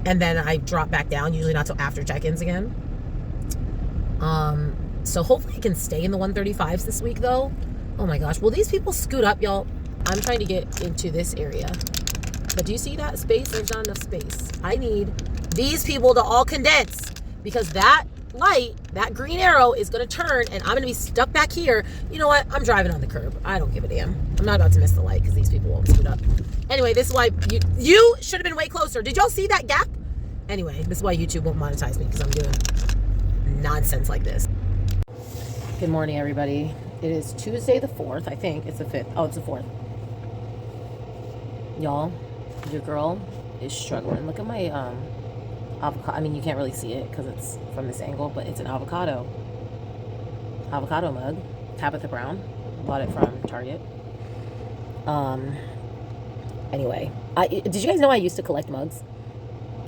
And then I drop back down, usually not till after check-ins again. So hopefully I can stay in the 135s this week though. Oh my gosh, will these people scoot up, y'all? I'm trying to get into this area. But do you see that space? There's not enough space. I need these people to all condense because that light, that green arrow is going to turn and I'm going to be stuck back here. You know what? I'm driving on the curb. I don't give a damn. I'm not about to miss the light because these people won't scoot up. Anyway, this is why you should have been way closer. Did y'all see that gap? Anyway, this is why YouTube won't monetize me, because I'm doing nonsense like this. Good morning, everybody. It is Tuesday the 4th. I think it's the 5th. Oh, it's the 4th. Y'all, your girl is struggling. Look at my avocado. I mean, you can't really see it because it's from this angle, but it's an avocado mug. Tabitha Brown. Bought it from Target. Anyway, did you guys know I used to collect mugs?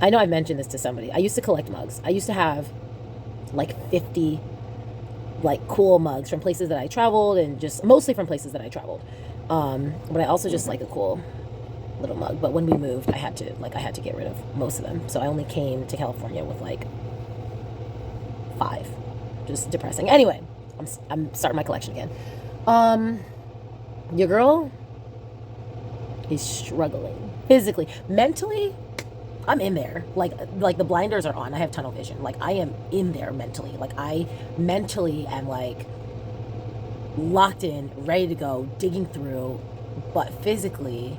I know I mentioned this to somebody. I used to collect mugs. I used to have like 50 like cool mugs from places that I traveled, and just mostly from places that I traveled. But I also just like a cool little mug. But when we moved, I had to get rid of most of them. So I only came to California with like 5. Just depressing. Anyway, I'm starting my collection again. Your girl is struggling physically, mentally. I'm in there. Like the blinders are on. I have tunnel vision. Like I am in there mentally. Like I mentally am like locked in, ready to go, digging through, but physically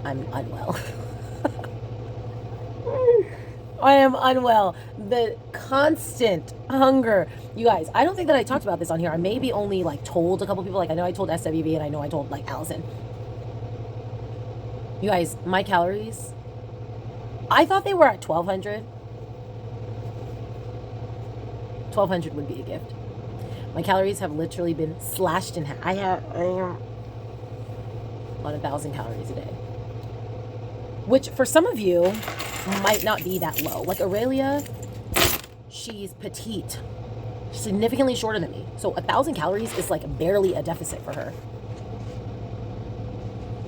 I'm unwell. I am unwell. The constant hunger. You guys, I don't think that I talked about this on here. I maybe only like told a couple people. Like I know I told SWV, and I know I told like Allison. You guys, my calories, I thought they were at 1,200. 1,200 would be a gift. My calories have literally been slashed in half. I am on 1,000 calories a day, which for some of you might not be that low. Like Aurelia, she's petite, significantly shorter than me. So 1,000 calories is like barely a deficit for her.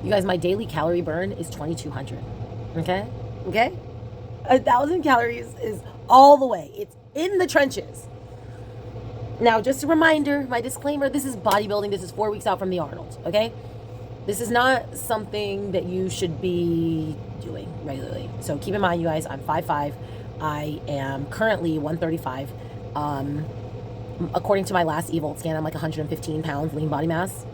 You guys, my daily calorie burn is 2,200. Okay? 1,000 calories is all the way. It's in the trenches. Now, just a reminder, my disclaimer, this is bodybuilding. This is 4 weeks out from the Arnold. Okay? This is not something that you should be doing regularly. So keep in mind, you guys, I'm 5'5". I am currently 135. According to my last eVolt scan, I'm like 115 pounds lean body mass.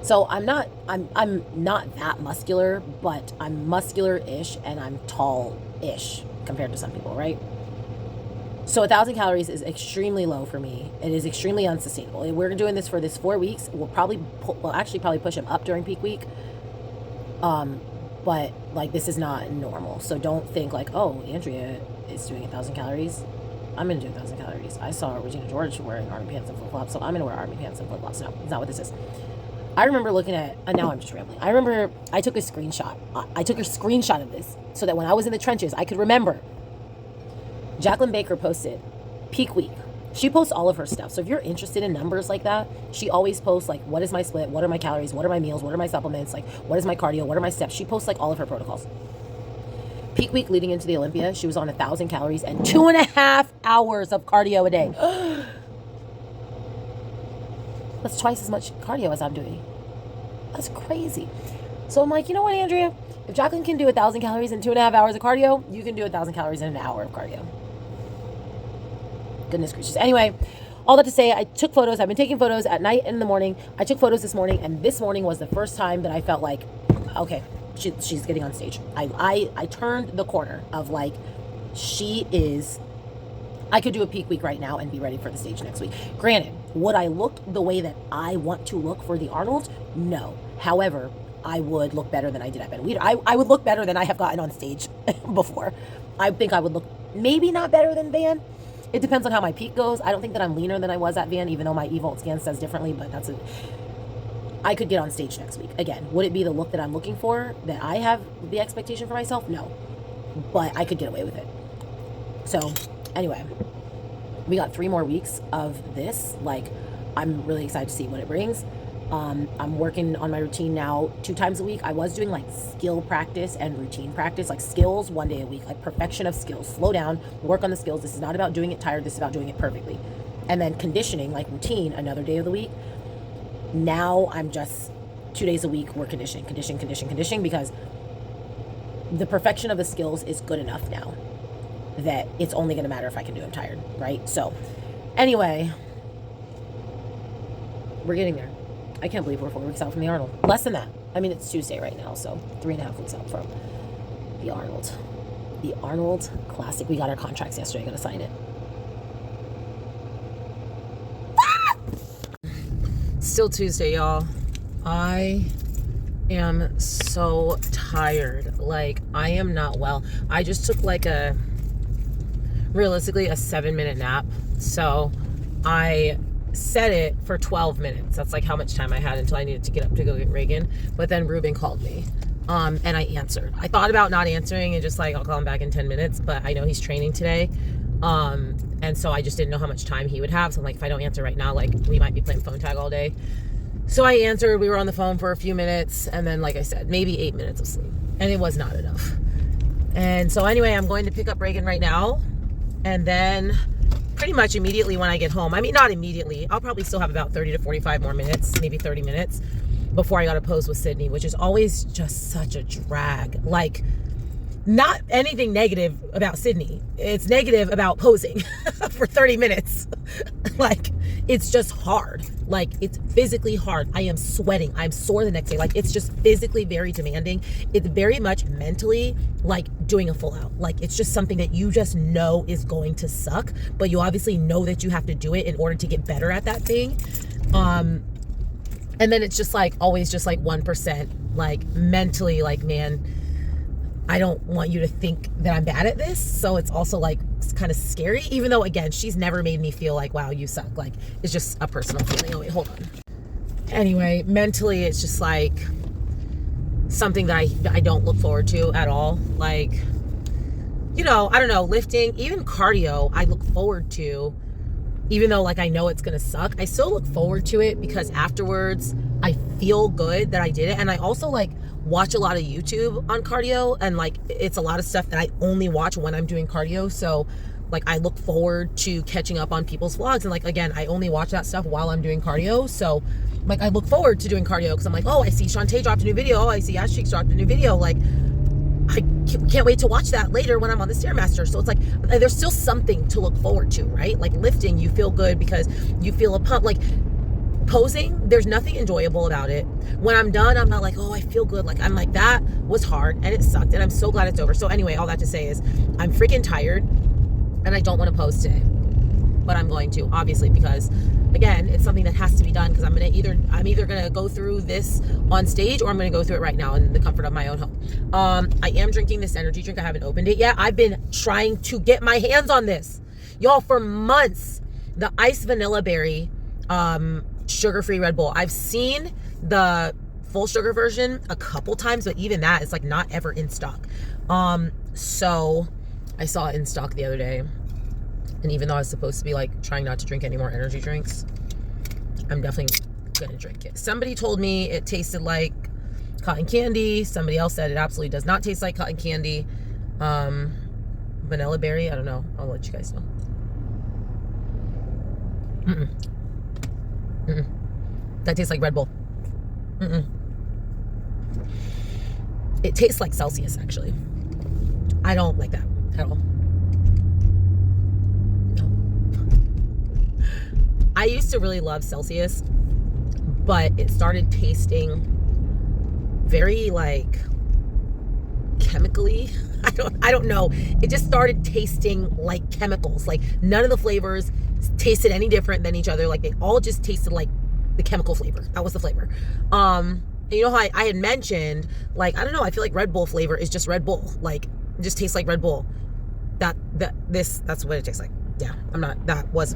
So I'm not that muscular, but I'm muscular-ish and I'm tall-ish compared to some people, right? So 1,000 calories is extremely low for me. It is extremely unsustainable. If we're doing this for this 4 weeks, we'll actually push them up during peak week. But like this is not normal. So don't think like, oh, Andrea is doing 1,000 calories. I'm gonna do 1,000 calories. I saw Regina George wearing army pants and flip-flops, so I'm gonna wear army pants and flip-flops. No, it's not what this is. I remember looking at, and now I'm just rambling. I remember I took a screenshot. I took a screenshot of this so that when I was in the trenches, I could remember. Jacqueline Baker posted peak week. She posts all of her stuff. So if you're interested in numbers like that, she always posts like, what is my split? What are my calories? What are my meals? What are my supplements? Like, what is my cardio? What are my steps? She posts like all of her protocols. Peak week leading into the Olympia, she was on 1,000 calories and 2.5 hours of cardio a day. That's twice as much cardio as I'm doing. That's crazy. So I'm like, you know what, Andrea? If Jacqueline can do 1,000 calories in 2.5 hours of cardio, you can do 1,000 calories in an hour of cardio. Goodness gracious. Anyway, all that to say, I took photos. I've been taking photos at night and in the morning. I took photos this morning, and this morning was the first time that I felt like, okay, she's getting on stage. I turned the corner of like, she is... I could do a peak week right now and be ready for the stage next week. Granted, would I look the way that I want to look for the Arnold? No. However, I would look better than I did at Ben Weider. I would look better than I have gotten on stage before. I think I would look maybe not better than Van. It depends on how my peak goes. I don't think that I'm leaner than I was at Van, even though my eVolt scan says differently, but that's it. I could get on stage next week. Again, would it be the look that I'm looking for, that I have the expectation for myself? No. But I could get away with it. So... anyway, we got 3 more weeks of this. Like, I'm really excited to see what it brings. I'm working on my routine now 2 times a week. I was doing like skill practice and routine practice, like skills 1 day a week, like perfection of skills. Slow down, work on the skills. This is not about doing it tired. This is about doing it perfectly. And then conditioning, like routine, another day of the week. Now I'm just 2 days a week, we're conditioning, because the perfection of the skills is good enough now that it's only going to matter if I can do them tired, right? So anyway, we're getting there. I can't believe we're 4 weeks out from the Arnold. Less than that. I mean, it's Tuesday right now, so 3.5 weeks out from The Arnold. The Arnold Classic. We got our contracts yesterday. Gonna sign it. Still Tuesday, y'all. I am so tired. Like, I am not well. I just took like realistically a 7-minute nap. So I set it for 12 minutes. That's like how much time I had until I needed to get up to go get Reagan. But then Ruben called me. And I answered. I thought about not answering and just like, I'll call him back in 10 minutes, but I know he's training today. And so I just didn't know how much time he would have. So I'm like, if I don't answer right now, like we might be playing phone tag all day. So I answered. We were on the phone for a few minutes. And then, like I said, maybe 8 minutes of sleep. And it was not enough. And so anyway, I'm going to pick up Reagan right now. And then pretty much immediately when I get home, I mean, not immediately, I'll probably still have about 30 to 45 more minutes, maybe 30 minutes before I got to pose with Sydney, which is always just such a drag. Like, not anything negative about Sydney. It's negative about posing for 30 minutes. Like, it's just hard. Like, it's physically hard. I am sweating. I'm sore the next day. Like, it's just physically very demanding. It's very much mentally like doing a full out. Like, it's just something that you just know is going to suck, but you obviously know that you have to do it in order to get better at that thing. And then it's just like always just like 1%, like mentally, like, man, I don't want you to think that I'm bad at this. So it's also like it's kind of scary, even though, again, she's never made me feel like, wow, you suck. Like, it's just a personal feeling. Oh, wait, hold on. Anyway, mentally, it's just like something that I don't look forward to at all. Like, you know, I don't know, lifting, even cardio, I look forward to. Even though, like, I know it's going to suck, I still look forward to it because afterwards I feel good that I did it. And I also, like, watch a lot of YouTube on cardio, and, like, it's a lot of stuff that I only watch when I'm doing cardio. So, like, I look forward to catching up on people's vlogs. And, like, again, I only watch that stuff while I'm doing cardio. So, like, I look forward to doing cardio because I'm like, oh, I see Shantae dropped a new video. Oh, I see Ash Cheeks dropped a new video. Like, I can't wait to watch that later when I'm on the Stairmaster. So it's like, there's still something to look forward to, right? Like, lifting, you feel good because you feel a pump. Like, posing, there's nothing enjoyable about it. When I'm done, I'm not like, oh, I feel good. Like, I'm like, that was hard and it sucked and I'm so glad it's over. So anyway, all that to say is I'm freaking tired and I don't want to pose today, but I'm going to, obviously, because again, it's something that has to be done because I'm either going to go through this on stage or I'm going to go through it right now in the comfort of my own home. I am drinking this energy drink. I haven't opened it yet. I've been trying to get my hands on this, y'all, for months. The iced vanilla berry, sugar-free Red Bull. I've seen the full sugar version a couple times, but even that is like not ever in stock. So I saw it in stock the other day. And even though I was supposed to be like trying not to drink any more energy drinks, I'm definitely gonna drink it. Somebody told me it tasted like cotton candy. Somebody else said it absolutely does not taste like cotton candy. Vanilla berry, I don't know. I'll let you guys know. That tastes like Red Bull. It tastes like Celsius, actually. I don't like that at all. I used to really love Celsius, but it started tasting very like chemically. I don't know. It just started tasting like chemicals. Like, none of the flavors tasted any different than each other. Like, they all just tasted like the chemical flavor. That was the flavor. And you know how I had mentioned, like, I don't know, I feel like Red Bull flavor is just Red Bull. Like, it just tastes like Red Bull. That's what it tastes like. Yeah, that was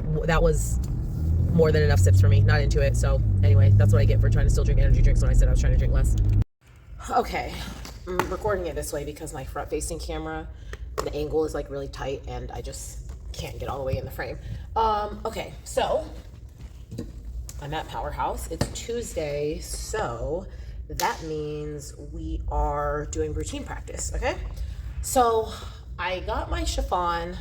more than enough sips for me. Not into it. So anyway, that's what I get for trying to still drink energy drinks when I said I was trying to drink less. Okay, I'm recording it this way because my front facing camera, the angle is like really tight and I just can't get all the way in the frame. Okay, so I'm at Powerhouse. It's Tuesday, so that means we are doing routine practice, okay? So I got my chiffon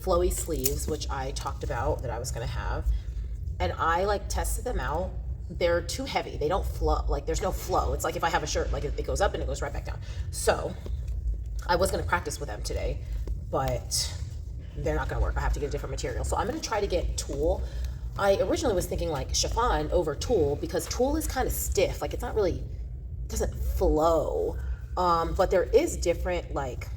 flowy sleeves, which I talked about that I was gonna have, and I like tested them out. They're too heavy. They don't flow. Like, there's no flow. It's like if I have a shirt, like it goes up and it goes right back down. So I was gonna practice with them today, but they're not gonna work. I have to get a different material. So I'm gonna try to get tulle. I originally was thinking like chiffon over tulle because tulle is kind of stiff. Like, it's not really, it doesn't flow. But there is different like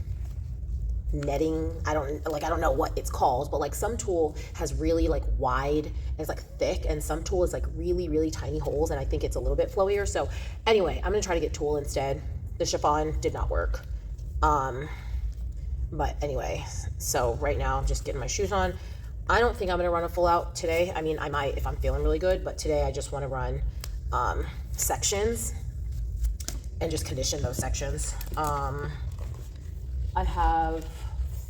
netting. I don't know what it's called, but like some tool has really like wide and it's like thick, and some tool is like really, really tiny holes, and I think it's a little bit flowier. So anyway, I'm gonna try to get tulle instead. The chiffon did not work. But anyway, so right now I'm just getting my shoes on. I don't think I'm gonna run a full out today. I mean, I might if I'm feeling really good, but today I just want to run sections and just condition those sections. I have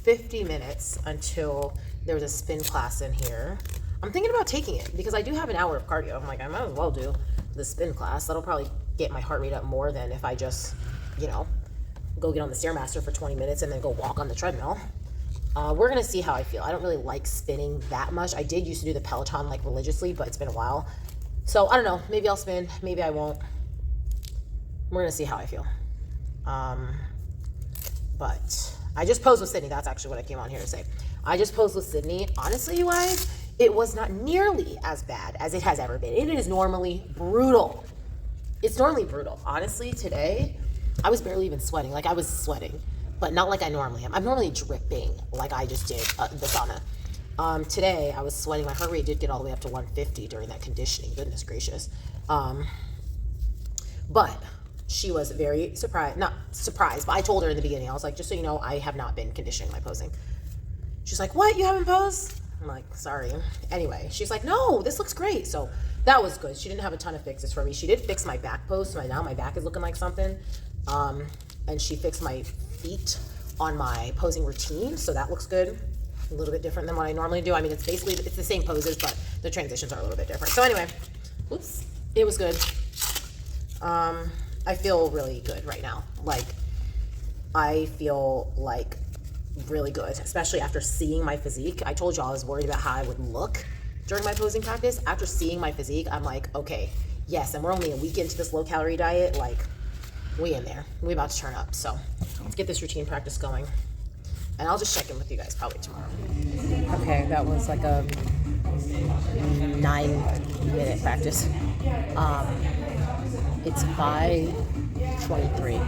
50 minutes until there's a spin class in here. I'm thinking about taking it because I do have an hour of cardio. I'm like, I might as well do the spin class. That'll probably get my heart rate up more than if I just, you know, go get on the Stairmaster for 20 minutes and then go walk on the treadmill. We're gonna see how I feel. I don't really like spinning that much. I did used to do the Peloton like religiously, but it's been a while. So I don't know, maybe I'll spin, maybe I won't. We're gonna see how I feel. But I just posed with Sydney. That's actually what I came on here to say. I just posed with Sydney. Honestly, you guys, it was not nearly as bad as it has ever been. It is normally brutal. It's normally brutal. Honestly, today, I was barely even sweating. Like I was sweating, but not like I normally am. I'm normally dripping like I just did the sauna. Today, I was sweating. My heart rate did get all the way up to 150 during that conditioning. Goodness gracious. But she was very surprised, not surprised, but I told her in the beginning, I was like, just so you know, I have not been conditioning my posing. She's like, what, you haven't posed? I'm like, sorry. Anyway, she's like, no, this looks great. So that was good. She didn't have a ton of fixes for me. She did fix my back pose, so now my back is looking like something. And she fixed my feet on my posing routine, so that looks good. A little bit different than what I normally do. I mean, it's the same poses, but the transitions are a little bit different. So anyway, oops, it was good. I feel really good right now. Like, I feel like really good, especially after seeing my physique. I told y'all I was worried about how I would look during my posing practice. After seeing my physique, I'm like, okay, yes, and we're only a week into this low calorie diet. Like, we in there. We about to turn up. So let's get this routine practice going. And I'll just check in with you guys probably tomorrow. Okay, that was like a 9-minute practice. It's 5:23.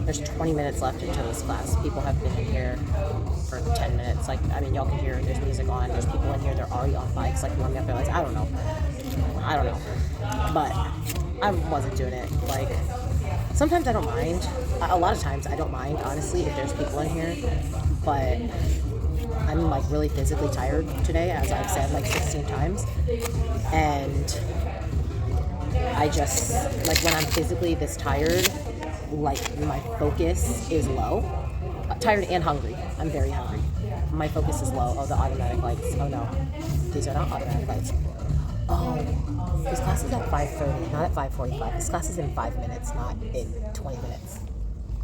There's 20 minutes left until this class. People have been in here for 10 minutes. Like, I mean, y'all can hear there's music on. There's people in here. They're already on bikes, like warming up their legs. I don't know. But I wasn't doing it. Like, sometimes I don't mind. A lot of times I don't mind, honestly, if there's people in here. But I'm like really physically tired today, as I've said like 16 times. And I just, like, when I'm physically this tired, like, my focus is low. Tired and hungry. I'm very hungry. My focus is low. Oh, the automatic lights. Oh, no. These are not automatic lights. Oh, this class is at 5:30, not at 5:45. This class is in 5 minutes, not in 20 minutes.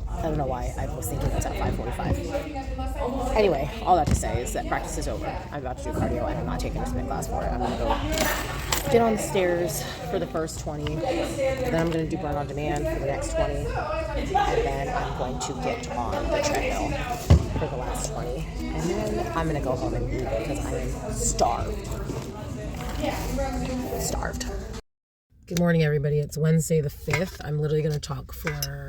I don't know why I was thinking it's at 5:45. Anyway, all that to say is that practice is over. I'm about to do cardio, and I'm not taking a spin class for it. I'm going to go get on the stairs for the first 20. Then I'm going to do burn on demand for the next 20. And then I'm going to get on the treadmill for the last 20. And then I'm going to go home and eat because I am starved. Good morning, everybody. It's Wednesday the 5th. I'm literally going to talk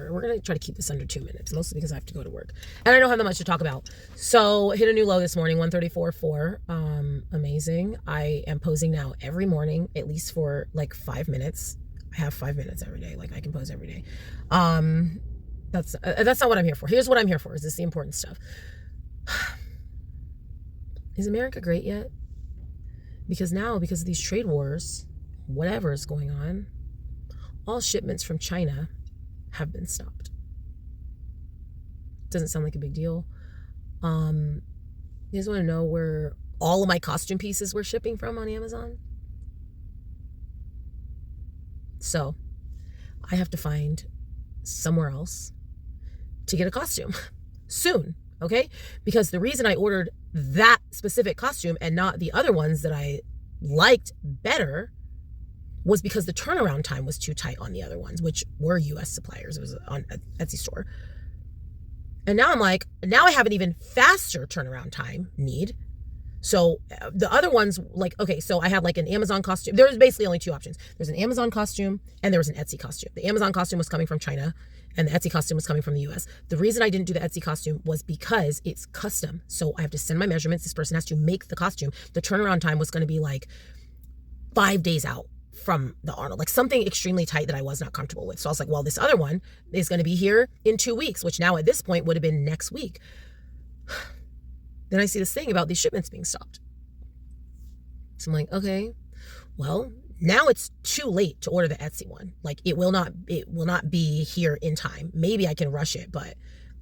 we're going to try to keep this under 2 minutes, mostly because I have to go to work. And I don't have that much to talk about. So hit a new low this morning, 134.4. Amazing. I am posing now every morning, at least for like 5 minutes. I have 5 minutes every day. Like, I can pose every day. That's not what I'm here for. Here's what I'm here for. Is this the important stuff? Is America great yet? Because now, because of these trade wars, whatever is going on, all shipments from China have been stopped. Doesn't sound like a big deal. You guys want to know where all of my costume pieces were shipping from on Amazon? So I have to find somewhere else to get a costume soon, okay? Because the reason I ordered that specific costume and not the other ones that I liked better was because the turnaround time was too tight on the other ones, which were U.S. suppliers. It was on an Etsy store. And now I'm like, now I have an even faster turnaround time need. So the other ones, like, okay, so I had like an Amazon costume. There was basically only two options. There's an Amazon costume and there was an Etsy costume. The Amazon costume was coming from China and the Etsy costume was coming from the US. The reason I didn't do the Etsy costume was because it's custom. So I have to send my measurements. This person has to make the costume. The turnaround time was going to be like 5 days out from the Arnold, like something extremely tight that I was not comfortable with. So I was like, well, this other one is going to be here in 2 weeks, which now at this point would have been next week. Then I see this thing about these shipments being stopped. So I'm like, okay, well, now it's too late to order the Etsy one. Like it will not be here in time. Maybe I can rush it, but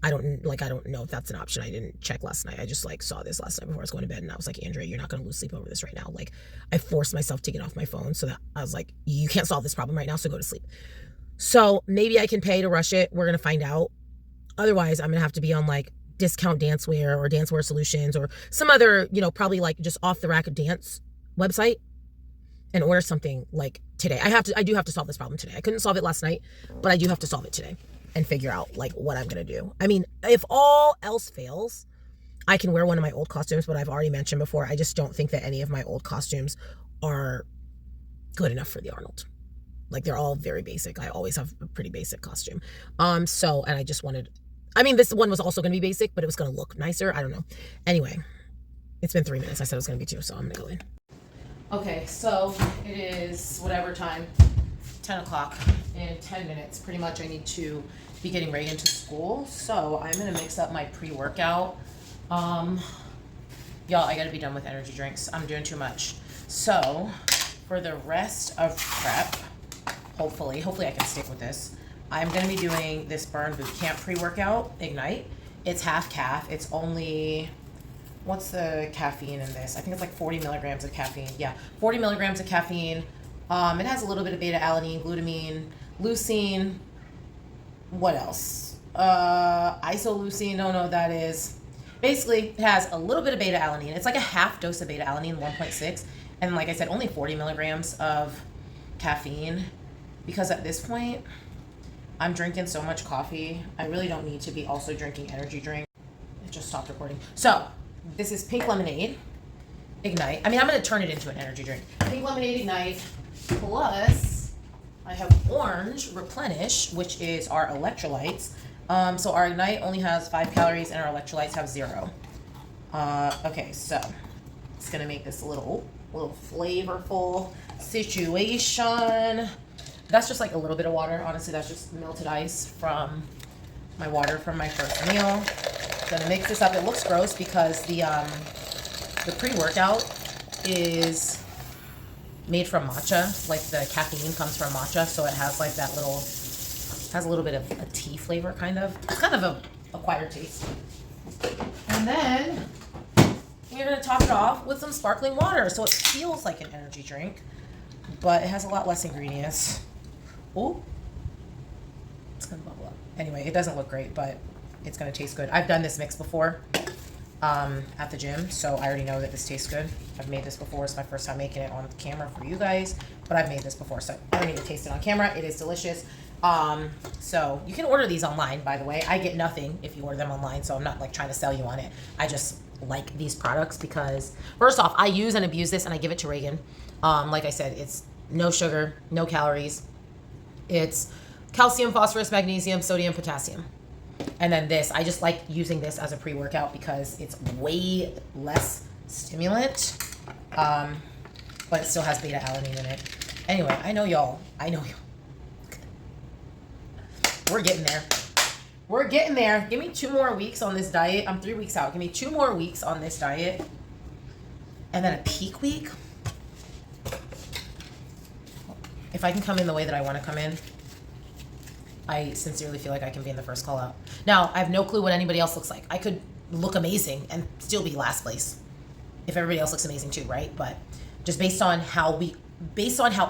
I don't know if that's an option. I didn't check last night. I just like saw this last night before I was going to bed and I was like, Andrea, you're not going to lose sleep over this right now. Like I forced myself to get off my phone so that I was like, you can't solve this problem right now, so go to sleep. So maybe I can pay to rush it. We're going to find out. Otherwise, I'm going to have to be on like Discount Dancewear or Dancewear Solutions or some other, probably like just off the rack dance website and order something like today. I do have to solve this problem today. I couldn't solve it last night, but I do have to solve it today and figure out like what I'm going to do. I mean, if all else fails, I can wear one of my old costumes, but I've already mentioned before, I just don't think that any of my old costumes are good enough for the Arnold. Like they're all very basic. I always have a pretty basic costume. And I just wanted, this one was also going to be basic, but it was going to look nicer. I don't know. Anyway, it's been 3 minutes. I said it was going to be 2, so I'm going to go in. Okay, so it is whatever time, 10 o'clock. In 10 minutes, pretty much I need to be getting Reagan to school. So I'm going to mix up my pre-workout. Y'all, I got to be done with energy drinks. I'm doing too much. So for the rest of prep, hopefully I can stick with this. I'm going to be doing this Burn Boot Camp pre-workout, Ignite. It's half calf. It's only, what's the caffeine in this? I think it's like 40 milligrams of caffeine. Yeah, 40 milligrams of caffeine. It has a little bit of beta-alanine, glutamine, leucine. What else? Isoleucine, don't know what that is. Basically, it has a little bit of beta-alanine. It's like a half dose of beta-alanine, 1.6. And like I said, only 40 milligrams of caffeine. Because at this point, I'm drinking so much coffee. I really don't need to be also drinking energy drink. It just stopped recording. So, this is pink lemonade, Ignite. I'm going to turn it into an energy drink. Pink lemonade, Ignite, plus I have orange, Replenish, which is our electrolytes. So our Ignite only has 5 calories and our electrolytes have 0. Okay, so it's going to make this a little flavorful situation. That's just like a little bit of water. Honestly, that's just melted ice from my water from my first meal. Gonna mix this up. It looks gross because the pre-workout is made from matcha. Like the caffeine comes from matcha, so it has like that has a little bit of a tea flavor, kind of. It's kind of a acquired taste. And then we're gonna top it off with some sparkling water, so it feels like an energy drink, but it has a lot less ingredients. Oh, it's gonna bubble up. Anyway, it doesn't look great, but it's gonna taste good. I've done this mix before at the gym, so I already know that this tastes good. I've made this before. It's my first time making it on camera for you guys, but I've made this before, so I don't need to taste it on camera. It is delicious. So you can order these online, by the way. I get nothing if you order them online, so I'm not like trying to sell you on it. I just like these products because first off, I use and abuse this and I give it to Reagan. Like I said, it's no sugar, no calories. It's calcium, phosphorus, magnesium, sodium, potassium. And then this, I just like using this as a pre-workout because it's way less stimulant, but it still has beta-alanine in it. Anyway, I know y'all. We're getting there. We're getting there. Give me 2 more weeks on this diet. I'm 3 weeks out. Give me 2 more weeks on this diet. And then a peak week. If I can come in the way that I want to come in, I sincerely feel like I can be in the first call out. Now, I have no clue what anybody else looks like. I could look amazing and still be last place if everybody else looks amazing too, right? But just based on how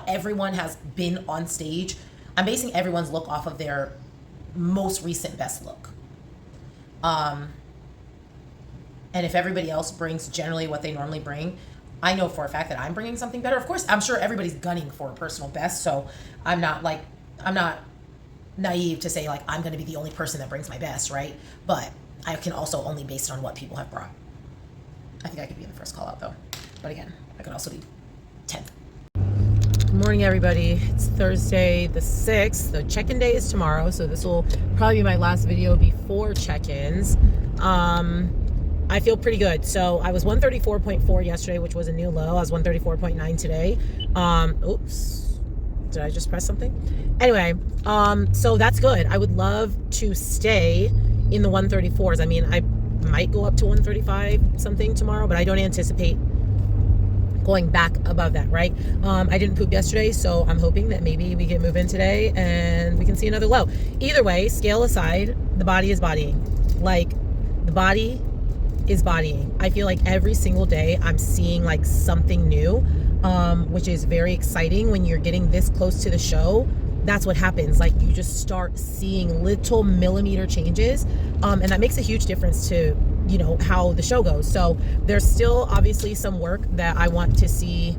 everyone has been on stage, I'm basing everyone's look off of their most recent best look. And if everybody else brings generally what they normally bring, I know for a fact that I'm bringing something better. Of course, I'm sure everybody's gunning for a personal best, so I'm not naive to say like I'm going to be the only person that brings my best, right? But I can also only base it on what people have brought. I think I could be in the first call out though. But again, I could also be 10th. Good morning, everybody. It's Thursday the 6th. The check-in day is tomorrow, so this will probably be my last video before check-ins. I feel pretty good. So I was 134.4 yesterday, which was a new low. I was 134.9 today. Oops. Did I just press something? Anyway, so that's good. I would love to stay in the 134s. I mean, I might go up to 135 something tomorrow, but I don't anticipate going back above that, right? I didn't poop yesterday, so I'm hoping that maybe we can move in today and we can see another low. Either way, scale aside, the body is bodying. Like, the body is bodying. I feel like every single day I'm seeing like something new, which is very exciting. When you're getting this close to the show, that's what happens. Like, you just start seeing little millimeter changes, and that makes a huge difference to, you know, how the show goes. So there's still obviously some work that I want to see,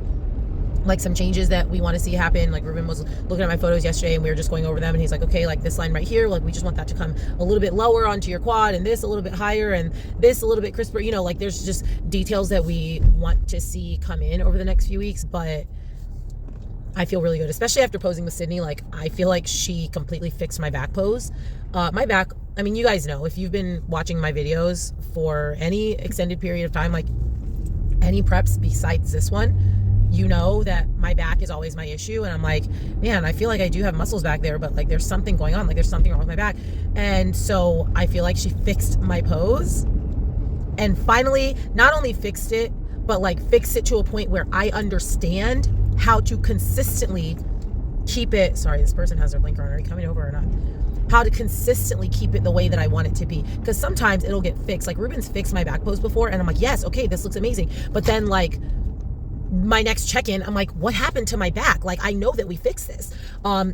like some changes that we want to see happen. Like, Ruben was looking at my photos yesterday and we were just going over them, and he's like, okay, like this line right here, like we just want that to come a little bit lower onto your quad, and this a little bit higher, and this a little bit crisper, you know, like there's just details that we want to see come in over the next few weeks. But I feel really good, especially after posing with Sydney. Like, I feel like she completely fixed my back pose. My back, I mean, you guys know, if you've been watching my videos for any extended period of time, like any preps besides this one, you know that my back is always my issue. And I'm like, man, I feel like I do have muscles back there, but like there's something going on, like there's something wrong with my back. And so I feel like she fixed my pose, and finally not only fixed it, but like fixed it to a point where I understand how to consistently keep it. Sorry, this person has their blinker on. Are you coming over or not? How to consistently keep it the way that I want it to be. Because sometimes it'll get fixed. Like, Ruben's fixed my back pose before, and I'm like, yes, okay, this looks amazing. But then like my next check-in, I'm like, what happened to my back? Like, I know that we fixed this.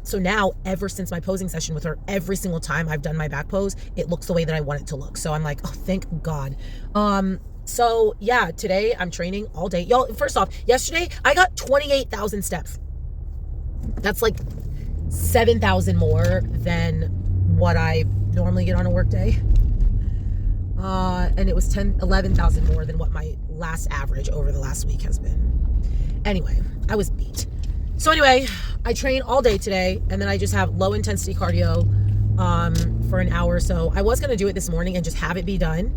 So now, ever since my posing session with her, every single time I've done my back pose, it looks the way that I want it to look. So I'm like, oh, thank God. So yeah, today I'm training all day. Y'all, first off, yesterday I got 28,000 steps. That's like 7,000 more than what I normally get on a work day. And it was 11,000 more than what my last average over the last week has been. Anyway, I was beat. So anyway, I train all day today, and then I just have low intensity cardio for an hour or so. I was going to do it this morning and just have it be done.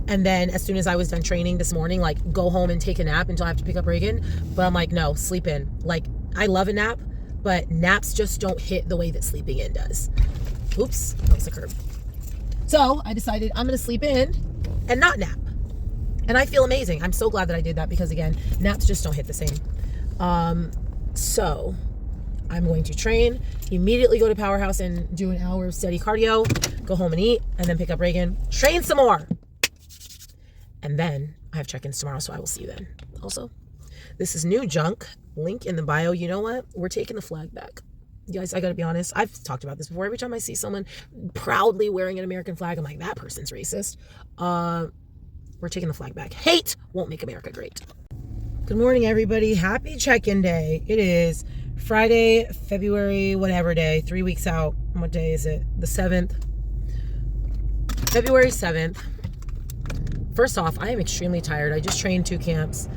And then as soon as I was done training this morning, like go home and take a nap until I have to pick up Reagan. But I'm like, no, sleep in. Like, I love a nap, but naps just don't hit the way that sleeping in does. Oops, that was a curve. So I decided I'm going to sleep in and not nap. And I feel amazing. I'm so glad that I did that, because again, naps just don't hit the same. So I'm going to train, immediately go to Powerhouse and do an hour of steady cardio, go home and eat, and then pick up Reagan, train some more. And then I have check-ins tomorrow, so I will see you then. Also, this is new junk. Link in the bio. You know what? We're taking the flag back. You guys, I gotta be honest. I've talked about this before. Every time I see someone proudly wearing an American flag, I'm like, that person's racist. We're taking the flag back. Hate won't make America great. Good morning, everybody. Happy check-in day. It is Friday, February, whatever day, 3 weeks out. What day is it? The 7th. February 7th. First off, I am extremely tired. I just trained 2 camps.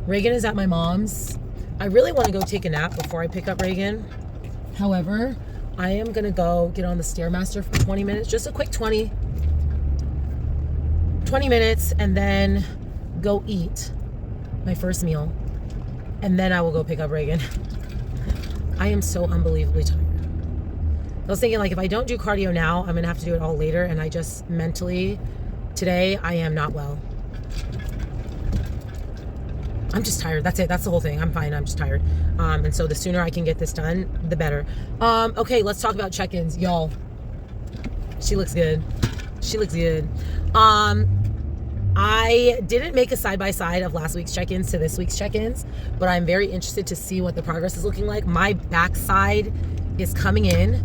Reagan is at my mom's. I really want to go take a nap before I pick up Reagan. However, I am going to go get on the Stairmaster for 20 minutes. Just a quick 20 minutes, and then go eat my first meal. And then I will go pick up Reagan. I am so unbelievably tired. I was thinking, like, if I don't do cardio now, I'm going to have to do it all later. And I just mentally... Today, I am not well. I'm just tired. That's it. That's the whole thing. I'm fine. I'm just tired. And so the sooner I can get this done, the better. Okay, let's talk about check-ins. Y'all, she looks good. She looks good. I didn't make a side-by-side of last week's check-ins to this week's check-ins, but I'm very interested to see what the progress is looking like. My backside is coming in.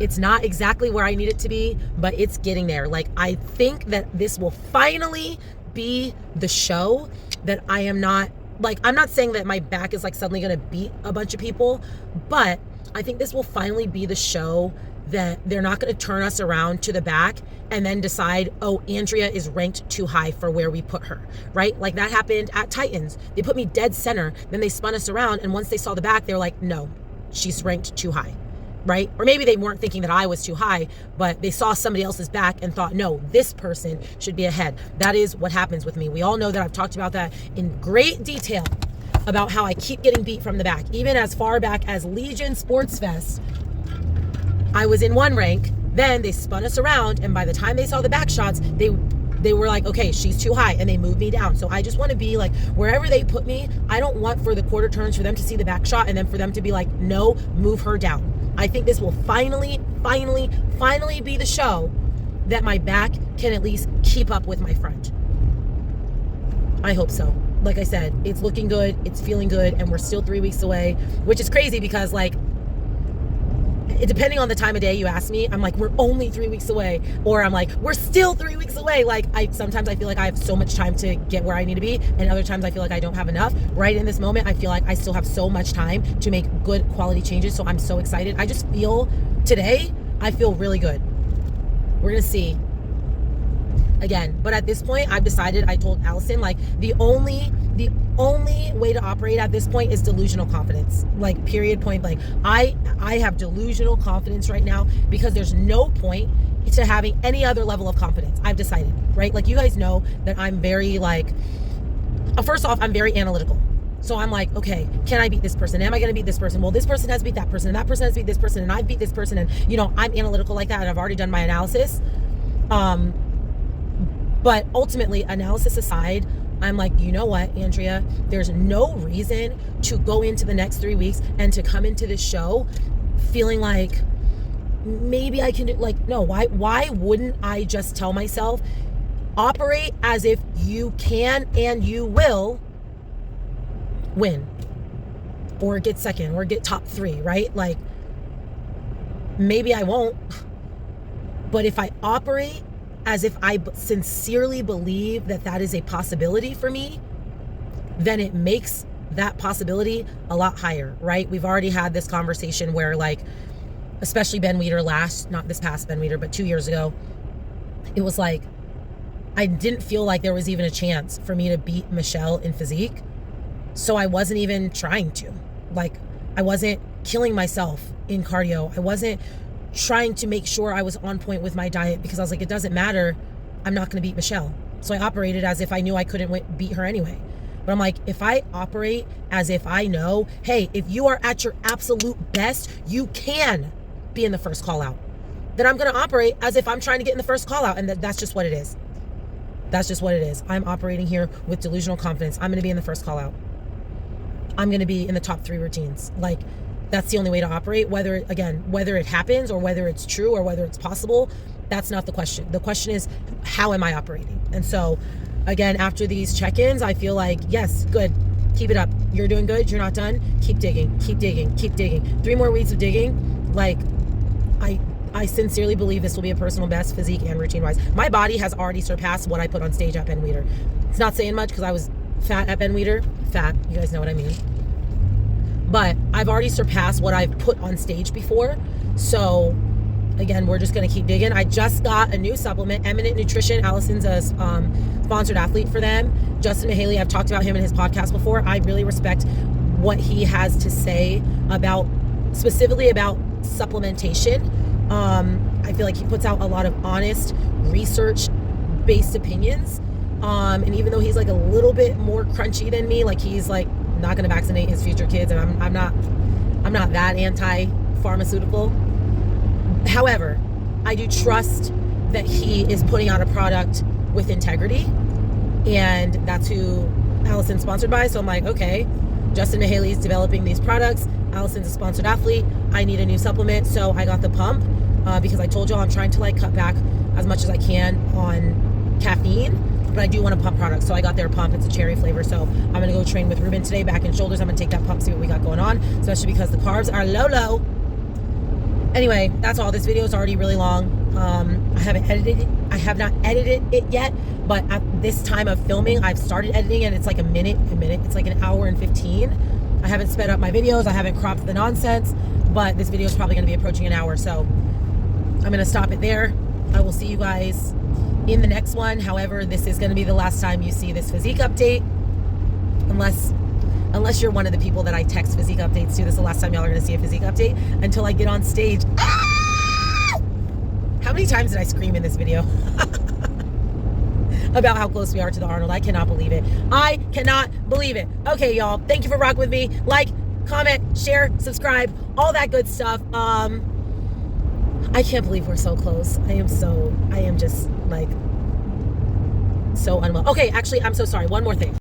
It's not exactly where I need it to be, but it's getting there. Like, I think that this will finally be the show that I am not, like, I'm not saying that my back is like suddenly going to beat a bunch of people, but I think this will finally be the show that they're not going to turn us around to the back and then decide, oh, Andrea is ranked too high for where we put her, right? Like that happened at Titans. They put me dead center, then they spun us around, and once they saw the back, they were like, no, she's ranked too high, right? Or maybe they weren't thinking that I was too high, but they saw somebody else's back and thought, no, this person should be ahead. That is what happens with me. We all know that. I've talked about that in great detail about how I keep getting beat from the back. Even as far back as Legion Sports Fest, I was in one rank, then they spun us around, and by the time they saw the back shots, they were like, okay, she's too high, and they moved me down. So I just want to be like, wherever they put me, I don't want for the quarter turns for them to see the back shot and then for them to be like, no, move her down. I think this will finally be the show that my back can at least keep up with my front. I hope so. Like I said, it's looking good, it's feeling good, and we're still 3 weeks away, which is crazy because like, depending on the time of day you ask me, I'm like, we're only 3 weeks away, or I'm like, we're still 3 weeks away. Like sometimes I feel like I have so much time to get where I need to be, and other times I feel like I don't have enough. Right in this moment, I feel like I still have so much time to make good quality changes. So I'm so excited. I just feel today, I feel really good. We're gonna see again, but at this point I've decided, I told Allison, like the only way to operate at this point is delusional confidence, like period, point blank. I have delusional confidence right now because there's no point to having any other level of confidence. I've decided, right? Like you guys know that I'm very like, first off, I'm very analytical. So I'm like, okay, can I beat this person? Am I going to beat this person? Well, this person has to beat that person, and that person has to beat this person, and I've beat this person, and you know, I'm analytical like that, and I've already done my analysis. But ultimately, analysis aside, I'm like, you know what, Andrea, there's no reason to go into the next 3 weeks and to come into this show feeling like maybe I can do, like, no, why wouldn't I just tell myself, operate as if you can and you will win or get second or get top 3, right? Like maybe I won't, but if I operate as if I sincerely believe that that is a possibility for me, then it makes that possibility a lot higher, right? We've already had this conversation where like, especially Ben Weider not this past Ben Weider, but 2 years ago, it was like, I didn't feel like there was even a chance for me to beat Michelle in physique. So I wasn't even trying to. Like, I wasn't killing myself in cardio. I wasn't trying to make sure I was on point with my diet because I was like, it doesn't matter. I'm not going to beat Michelle. So I operated as if I knew I couldn't beat her anyway. But I'm like, if I operate as if I know, hey, if you are at your absolute best, you can be in the first call out, then I'm going to operate as if I'm trying to get in the first call out. And that's just what it is. That's just what it is. I'm operating here with delusional confidence. I'm going to be in the first call out. I'm going to be in the top 3 routines. Like, that's the only way to operate. Whether it happens or whether it's true or whether it's possible, that's not the question. The question is, how am I operating? And so, again, after these check-ins, I feel like, yes, good. Keep it up. You're doing good. You're not done. Keep digging. Keep digging. Keep digging. 3 more weeks of digging. Like, I sincerely believe this will be a personal best, physique and routine-wise. My body has already surpassed what I put on stage at Ben Weider. It's not saying much because I was fat at Ben Weider. Fat. You guys know what I mean. But I've already surpassed what I've put on stage before. So again, we're just going to keep digging. I just got a new supplement, Eminent Nutrition. Allison's a sponsored athlete for them. Justin Mahaley, I've talked about him in his podcast before. I really respect what he has to say specifically about supplementation. I feel like he puts out a lot of honest, research-based opinions. And even though he's like a little bit more crunchy than me, like he's like not going to vaccinate his future kids, and I'm not that anti-pharmaceutical. However, I do trust that he is putting out a product with integrity, and that's who Allison's sponsored by. So I'm like, okay, Justin Mahaley's developing these products. Allison's a sponsored athlete. I need a new supplement, so I got the pump because I told y'all I'm trying to like cut back as much as I can on caffeine, but I do want a pump product. So I got their pump. It's a cherry flavor. So I'm going to go train with Ruben today, back and shoulders. I'm going to take that pump, see what we got going on, especially because the carbs are low. Anyway, that's all. This video is already really long. I haven't edited it. I have not edited it yet, but at this time of filming, I've started editing and it's like a minute. It's like an hour and 15. I haven't sped up my videos. I haven't cropped the nonsense, but this video is probably going to be approaching an hour. So I'm going to stop it there. I will see you guys in the next one. However, this is going to be the last time you see this physique update. Unless you're one of the people that I text physique updates to. This is the last time y'all are going to see a physique update until I get on stage. Ah! How many times did I scream in this video? About how close we are to the Arnold. I cannot believe it. I cannot believe it. Okay, y'all. Thank you for rocking with me. Like, comment, share, subscribe, all that good stuff. I can't believe we're so close. I am just like so unwell. Okay, actually, I'm so sorry. One more thing.